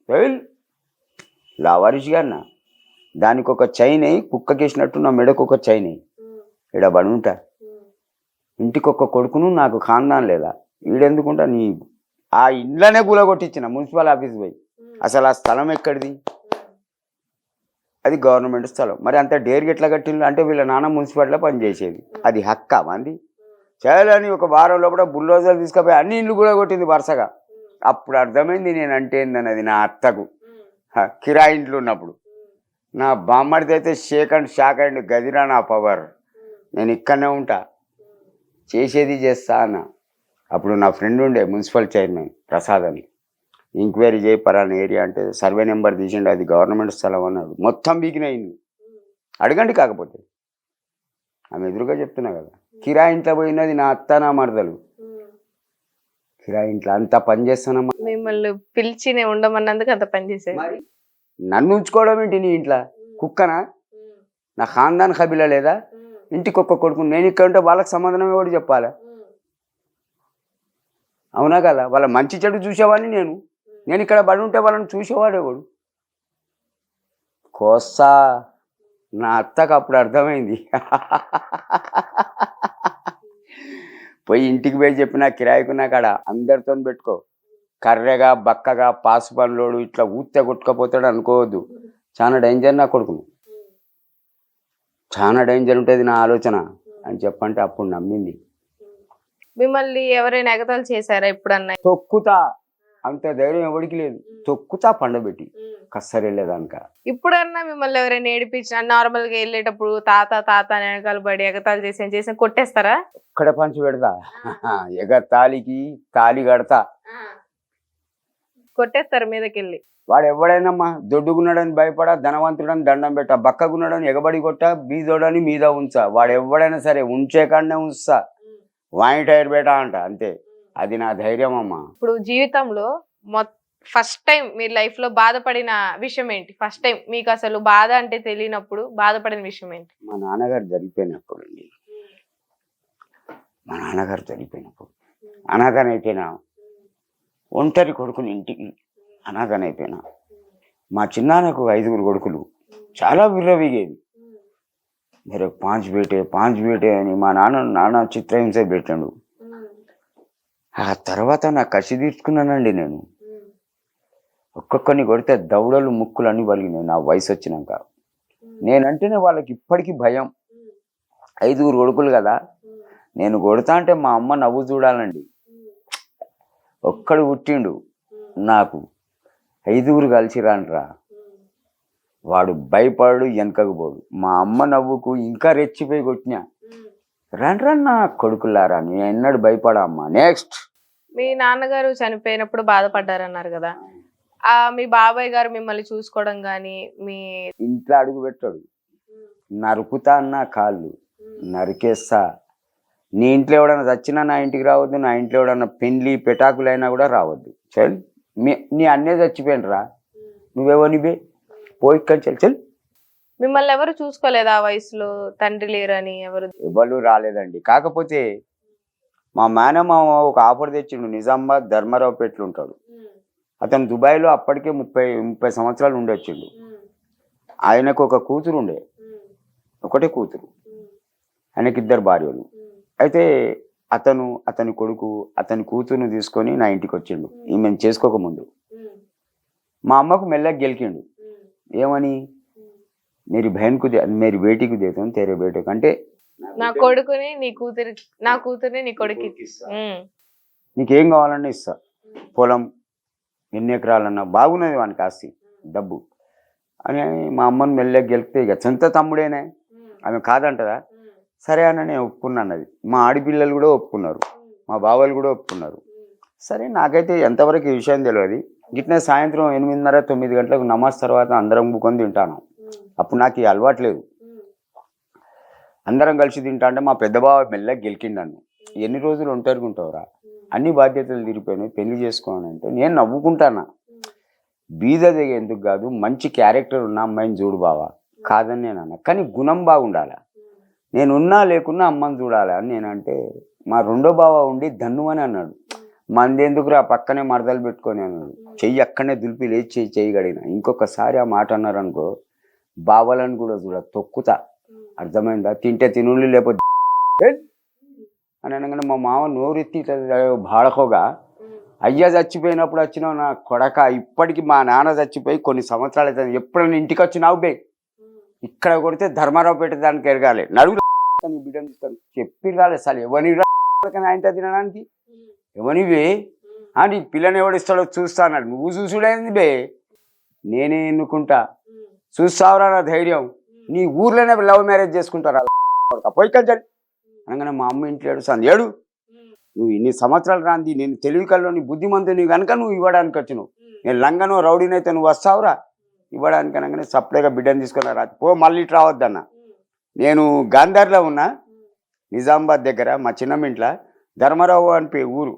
2 లావారిషిగా అన్న, దానికి ఒక చైన్ అయ్యి కుక్కకేసినట్టు నా మెడకు ఒక చైన్ అయ్యి ఇక్కడ బడి ఉంటా. ఇంటికి ఒక కొడుకును నాకు ఖాందాన్ లేదా, ఈడెందుకుంటా నీ ఆ ఇంట్లోనే కూలగొట్టించిన మున్సిపల్ ఆఫీస్ పోయి. అసలు ఆ స్థలం ఎక్కడిది? అది గవర్నమెంట్ స్థలం. మరి అంత డేర్గా ఎట్లా కట్టింది అంటే వీళ్ళ నాన్న మున్సిపాలిటీలో పనిచేసేది. అది హక్కా మంది? చేయాలని ఒక వారం లోపల బుల్డోజర్లు తీసుకుపోయి అన్ని ఇల్లు కూడా కొట్టింది వరుసగా. అప్పుడు అర్థమైంది నేనంటే ఏందన్నది నా అత్తకు. కిరాయి ఇంట్లో ఉన్నప్పుడు నా బామ్మడిది అయితే షాక్ అండ్ గదిరా నా పవర్, నేను ఇక్కడనే ఉంటా, చేసేది చేస్తా అన్న. అప్పుడు నా ఫ్రెండ్ ఉండే మున్సిపల్ చైర్మన్ ప్రసాద్ అని, ఎంక్వైరీ చేయి పరాని ఏరియా అంటే సర్వే నెంబర్ తీసిండు, అది గవర్నమెంట్ స్థలం అన్నాడు. మొత్తం బీకినాయింది. అడగండి. కాకపోతే ఆమె ఎదురుగా చెప్తున్నా కదా, కిరాయి ఇంట్లో పోయినది నా అత్త నా మరదలు. కిరాయి ఇంట్లో అంత పని చేస్తానమ్మా. మిమ్మల్ని పిలిచి నేను ఉండమన్నందుకు అంత పని చేసేది. నన్ను ఉంచుకోవడం ఏంటి నీ ఇంట్లో? కుక్కనా? నా ఖాందాన్ కబీలా లేదా? ఇంటికి ఒక్క కొడుకు, నేను ఇక్కడ ఉంటే వాళ్ళకి సమాధానం ఎవడు చెప్పాలా? అవునా కదా? వాళ్ళ మంచి చెడు చూసేవాడిని నేను ఇక్కడ బడి ఉంటే వాళ్ళని చూసేవాడు ఎవడు? కోస్తా. నా అత్తకు అప్పుడు అర్థమైంది. పోయి ఇంటికి పోయి చెప్పిన కిరాయికున్నా కాడ అందరితో పెట్టుకో, కర్రెగా బక్కగా పాసు పనులోడు ఇట్లా ఊతే కొట్టుకపోతాడు అనుకోవద్దు, చాలా డేంజర్ నా కొడుకును, చాలా డేంజర్ ఉంటుంది నా ఆలోచన అని చెప్పంటే అప్పుడు నమ్మింది. మిమ్మల్ని ఎవరైనా ఎగతాలు చేశారా ఎప్పుడన్నా? తొక్కుతా, అంత ధైర్యం ఎవరికి లేదు. తొక్కుతా పండబెట్టి కස්සరెళ్ళేదానిక. ఇప్పుడన్నా మిమ్మల్ని ఎవరైనా ఏడిపించిన నార్మల్ గా వెళ్ళేటప్పుడు తాత తాత అని వెనకాల పడి ఎగతాలు చేసి కొట్టేస్తారా? ఒక్కడ పంచి పెడతా, ఎగతాళికి తాళి కడతా, కొట్టేస్తారు మీదకెళ్ళి. వాడు ఎవడైనామ్మా దొడ్డుకున్నాడని భయపడా, ధనవంతుడని దండం పెట్టా, బక్కగున్నాడని ఎగబడి కొట్టా, బీదోడని మీద ఉంచా. వాడు ఎవడైనా సరే ఉంచే కాడనే ఉంచుతా, వాయి టైర్ బేటా అంట, అంతే. అది నా ధైర్యం అమ్మా. ఇప్పుడు జీవితంలో ఫస్ట్ టైం మీ లైఫ్ లో బాధపడిన విషయం ఏంటి? ఫస్ట్ టైం మీకు అసలు బాధ అంటే తెలియనప్పుడు బాధపడిన విషయం ఏంటి? మా నాన్నగారు చనిపోయినప్పుడు అండి. మా నాన్నగారు చనిపోయినప్పుడు అనాథనైపోయినా, ఒంటరి కొడుకుని ఇంటికి అనాథనైపోయినా. మా చిన్నాన్నకు 5 కొడుకులు, చాలా విర్రవిగేది. మీరు 5 బేటే అని మా నాన్న చిత్రహింస పెట్టాడు. ఆ తర్వాత నా కసి తీర్చుకున్నానండి నేను. ఒక్కొక్కరిని కొడితే దవడలు ముక్కులు అన్నీ పలిగినాయి నా వయసు వచ్చినాక. నేనంటేనే వాళ్ళకి ఇప్పటికీ భయం. 5 కొడుకులు కదా, నేను కొడతా అంటే మా అమ్మ నవ్వు చూడాలండి. ఒక్కడు పుట్టిండు నాకు, 5 కలిసి రానరా, వాడు భయపడు వెనకకు పోడు. మా అమ్మ నవ్వుకు ఇంకా రెచ్చిపోయి కొట్టినా, రండ్రా నా కొడుకులారా, నేను ఎన్నడు భయపడా అమ్మా. నెక్స్ట్, మీ నాన్నగారు చనిపోయినప్పుడు బాధపడ్డారన్నారు కదా, మీ బాబాయ్ గారు మిమ్మల్ని చూసుకోవడం గానీ, మీ ఇంట్లో అడుగు పెట్టాడు, నరుకుతా అన్న కాళ్ళు నరికేస్తా. నీ ఇంట్లో ఎవడన్నా చచ్చినా నా ఇంటికి రావద్దు, నా ఇంట్లో ఎవడన్నా పెండ్లి పెటాకులైనా కూడా రావద్దు. చల్, నీ అన్నే చచ్చిపోయినరా, నువ్వెవనివే, పోయి చల్. మిమ్మల్ని ఎవరు చూసుకోలేదు ఆ వయసులో? తండ్రి లేరని ఎవరు రాలేదండి. కాకపోతే మా మేనమామ ఒక ఆఫర్ తెచ్చిండు. నిజామాబాద్ ధర్మారావుపేటలో ఉంటాడు అతను. దుబాయ్లో అప్పటికే 30 సంవత్సరాలు ఉండొచ్చిండు. ఆయనకు ఒక కూతురు ఉండే, ఒకటే కూతురు, ఆయనకి 2 భార్యలు. అయితే అతని కొడుకు అతని కూతురుని తీసుకొని నా ఇంటికి వచ్చిండు, ఈమెను చేసుకోకముందు. మా అమ్మకు మెల్లగా గెలికిండు ఏమని मेरी बहन को मेरी बेटी को देता हूँ तेरे बेटे को అంటే నా కొడుకుని నీ కూతురి నా కూతుర్ని నీ కొడుకు నీకేం కావాలన్నా ఇస్తా పొలం ఎన్ని ఎకరాలన్నా బాగున్నది వానికి ఆస్తి డబ్బు అని మా అమ్మని మెల్లగా గెలిపితే ఇక సొంత తమ్ముడేనే ఆమె కాదంటదా సరే అన్న నేను ఒప్పుకున్నా అన్నది మా ఆడపిల్లలు కూడా ఒప్పుకున్నారు మా బావలు కూడా ఒప్పుకున్నారు సరే నాకైతే ఎంతవరకు ఈ విషయం తెలియదు గిట్నే సాయంత్రం 8:30 9 గంటలకు నమాజ్ తర్వాత అందరం బుకొని తింటాను అప్పుడు నాకు ఈ అలవాటు లేదు అందరం కలిసి తింటా అంటే మా పెద్ద బావ మెల్లగా గెలికిండు నన్ను ఎన్ని రోజులు ఒంటరిగా ఉంటావురా అన్ని బాధ్యతలు తీరిపోయినాయి పెళ్లి చేసుకోవాలంటే నేను నవ్వుకుంటానా బీద దిగ ఎందుకు కాదు మంచి క్యారెక్టర్ ఉన్న అమ్మాయిని చూడు బావా కాదని నేను అన్నా కానీ గుణం బాగుండాలి నేను ఉన్నా లేకున్నా అమ్మని చూడాలి అని నేనంటే మా రెండో బావ ఉండి ధన్ను అని అన్నాడు మందెందుకురా పక్కనే మరదలు పెట్టుకొని అన్నాడు చెయ్యి అక్కడనే దులిపి లేచి చెయ్యి గడిగిన ఇంకొకసారి ఆ మాట అన్నారు అనుకో బావలను కూడా చూడ తొక్కుతా అర్థమైందా తింటే తినుళ్ళు లేకపోతే అని అనగానే మా మామ నోరెత్తి బాడకోగా అయ్య చచ్చిపోయినప్పుడు వచ్చినావు నా కొడక ఇప్పటికి మా నాన్న చచ్చిపోయి కొన్ని సంవత్సరాలు అవుతుంది ఎప్పుడైనా ఇంటికి వచ్చినావు బే ఇక్కడ కొడితే ధర్మారావు పెట్టేదానికి ఎరగాలి నడుగు బిడ్డను తీస్తాను చెప్పి రాలే అసలు ఎవరి ఆయన తినడానికి ఎవనివే అని పిల్లని ఎవడిస్తాడో చూస్తా అన్నాడు నువ్వు చూసుడైంది బే నేనే ఎన్నుకుంటా చూస్తావురా నా ధైర్యం నీ ఊర్లోనే లవ్ మ్యారేజ్ చేసుకుంటారా పోయికల్చండి అనగానే మా అమ్మ ఇంట్లో ఏడుస్తాను ఏడు నువ్వు ఇన్ని సంవత్సరాలు రాంది నేను తెలివి కల్లోని బుద్ధిమంతుని కనుక నువ్వు ఇవ్వడానికి వచ్చినావు నేను లంగను రౌడీనైతే నువ్వు వస్తావురా ఇవ్వడానికి అనగానే సప్లైగా బిడ్డను తీసుకున్నా రా పో మళ్ళీ ఇటు రావద్దన్న నేను గాంధార్లో ఉన్నా నిజామాబాద్ దగ్గర మా చిన్నమ్మింట్లో ధర్మారావు అని ఊరు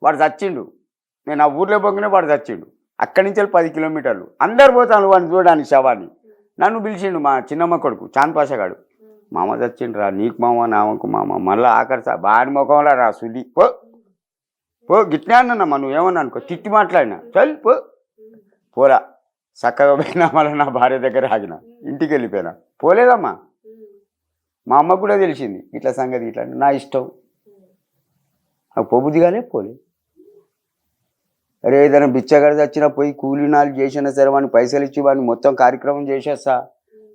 వాడు చచ్చిండు నేను ఆ ఊర్లో పోగానే వాడు చచ్చిండు అక్కడి నుంచి 10 కిలోమీటర్లు అందరు పోతాను వాడిని చూడడానికి శవాన్ని నన్ను పిలిచిండు మా చిన్నమ్మ కొడుకు చాంద్ పాషగాడు మామ చచ్చిండు రా నీకు మామ నామకు మామ మళ్ళీ ఆఖరి బాని ముఖంలో రా సుడి పో పో గిట్నే అన్నమ్మా నువ్వేమన్నా అనుకో తిట్టి మాట్లాడినా చల్ పోలా చక్కగా పోయినా మళ్ళీ నా భార్య దగ్గర ఆగిన ఇంటికి వెళ్ళిపోయినా పోలేదమ్మా మా అమ్మకు కూడా తెలిసింది ఇట్లా సంగతి ఇట్లా నా ఇష్టం నాకు పోబుద్దిగానే పోలే అరే ఏదైనా బిచ్చగాడి వచ్చినా పోయి కూలీనాలు చేసినా సరే వాడిని పైసలు ఇచ్చి వాడిని మొత్తం కార్యక్రమం చేసేస్తా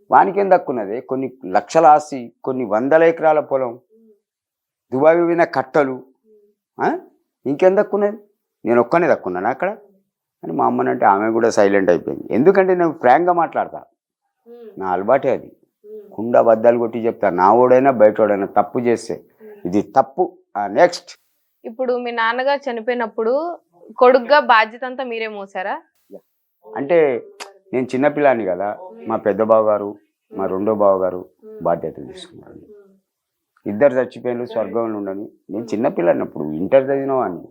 వానికి ఏం దక్కున్నది కొన్ని లక్షల ఆస్తి కొన్ని 100 ఎకరాల పొలం దుబాయ్ పోయిన కట్టలు ఇంకేం దక్కున్నది నేను ఒక్కనే దక్కున్నాను అక్కడ అని మా అమ్మనంటే ఆమె కూడా సైలెంట్ అయిపోయింది ఎందుకంటే నేను ఫ్రాంక్గా మాట్లాడతా నా అలవాటే అది కుండ బద్దాలు కొట్టి చెప్తా నా ఓడైనా బయటోడైనా తప్పు చేస్తే ఇది తప్పు నెక్స్ట్ ఇప్పుడు మీ నాన్నగారు చనిపోయినప్పుడు కొడుగ్గా బాధ్యత అంతా మీరే మోసారా అంటే నేను చిన్నపిల్లాన్ని కదా మా పెద్ద బావ గారు మా రెండో బావ గారు బాధ్యత తీసుకున్నాను ఇద్దరు చచ్చిపోయిన స్వర్గంలో ఉండని నేను చిన్నపిల్లాన్ని అప్పుడు ఇంటర్ చదివిన వాడిని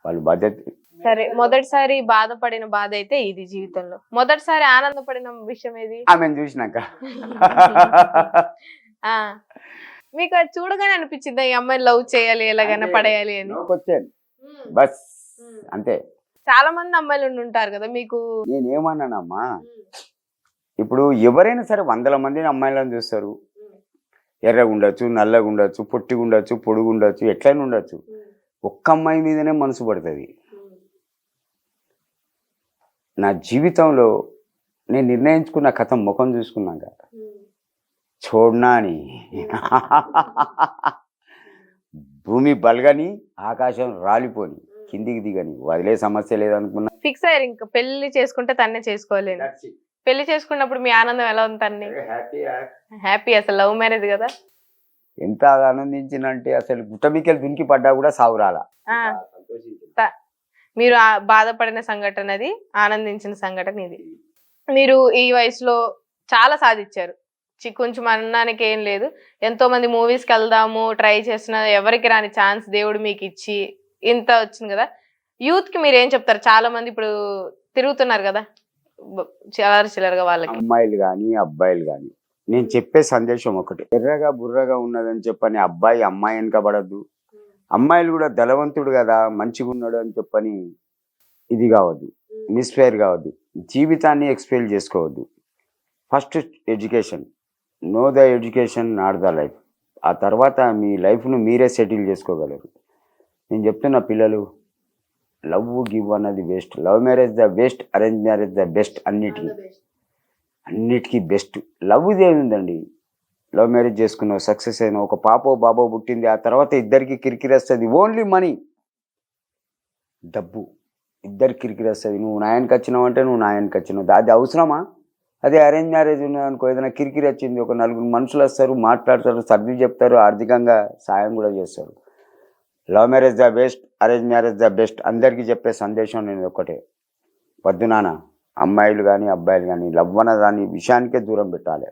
వాళ్ళు బాధ్యత సరే మొదటిసారి బాధపడిన బాధ అయితే ఇది జీవితంలో మొదటిసారి ఆనందపడిన విషయం ఏది ఆమెను చూసినాక మీకు అది చూడగానే అనిపించిందా ఈ అమ్మాయిని లవ్ చేయాలి ఎలాగైనా పడేయాలి అని వచ్చాను బస్ అంతే చాలా మంది అమ్మాయిలు ఉంటారు కదా మీకు నేనేమన్నానమ్మా ఇప్పుడు ఎవరైనా సరే 100 మందిని అమ్మాయిలను చూస్తారు ఎర్రగా ఉండొచ్చు నల్లగా ఉండొచ్చు పొట్టిగా ఉండొచ్చు పొడుగు ఉండొచ్చు ఎట్లయినా ఉండొచ్చు ఒక్క అమ్మాయి మీదనే మనసు పడుతుంది నా జీవితంలో నేను నిర్ణయించుకున్న కథ ముఖం చూసుకున్నాక చూడనా అని భూమి బలగని ఆకాశం రాలిపోని కిందికి దిగని వదిలే సమస్య లేదనుకున్నా ఫిక్స్ అయ్యారు ఇంకా పెళ్లి చేసుకుంటే తన్నే చేసుకోలేదు పెళ్లి చేసుకున్నప్పుడు మీ ఆనందం ఎలా ఉంది తన్ని హ్యాపీ అసలు లవ్ మ్యారేజ్ కదా ఎంత ఆనందించినంటే అసలు గుట్టమికెళ్ళి దునికి పడ్డా కూడా సావురాల మీరు బాధపడిన సంఘటన అది ఆనందించిన సంఘటన ఇది మీరు ఈ వయసులో చాలా సాధించారు కొంచెం అనడానికి ఏం లేదు ఎంతో మంది మూవీస్కి వెళ్దాము ట్రై చేసిన ఎవరికి రాని ఛాన్స్ దేవుడు మీకు ఇచ్చి ఇంత వచ్చింది కదా యూత్ కి మీరు ఏం చెప్తారు చాలా మంది ఇప్పుడు తిరుగుతున్నారు కదా చిల్లరగా వాళ్ళకి అమ్మాయిలు కానీ అబ్బాయిలు కానీ నేను చెప్పే సందేశం ఒకటి ఎర్రగా బుర్రగా ఉన్నదని చెప్పని అబ్బాయి అమ్మాయి వెనకబడద్దు అమ్మాయిలు కూడా ధనవంతుడు కదా మంచిగా ఉన్నాడు అని చెప్పని ఇది కావద్దు మిస్ఫైర్ కావద్దు జీవితాన్ని ఎక్స్పెయిల్ చేసుకోవద్దు first education know the education not the life ఆ తర్వాత మీ లైఫ్ను మీరే సెటిల్ చేసుకోగలరు నేను చెప్తున్న పిల్లలు లవ్ గివ్ అన్నది waste. Love marriage the best, arrange marriage the best. అన్నిటికీ బెస్ట్. లవ్ ఇదేముందండి, లవ్ మ్యారేజ్ చేసుకున్నావు, సక్సెస్ అయినా, ఒక పాపో బాబో పుట్టింది, ఆ తర్వాత ఇద్దరికి కిరికిరి వస్తుంది. ఓన్లీ మనీ, డబ్బు, ఇద్దరికి కిరికిరి వస్తుంది. నువ్వు నాయనకి వచ్చినావు అంటే నువ్వు నాయనకి వచ్చినావు, అది అవసరమా? అదే అరేంజ్ మ్యారేజ్ ఉన్నదనుకో, ఏదైనా కిరికిరి వచ్చింది, ఒక నలుగురు మనుషులు వస్తారు, మాట్లాడతారు, సర్ది చెప్తారు, ఆర్థికంగా సాయం కూడా చేస్తారు. Love marriage the best, arrange marriage the best. అందరికీ చెప్పే సందేశం నేను ఒకటే, వద్దు నాన్న, అమ్మాయిలు కానీ అబ్బాయిలు కానీ లవ్ అన్న దాని విషయానికే దూరం పెట్టాలి.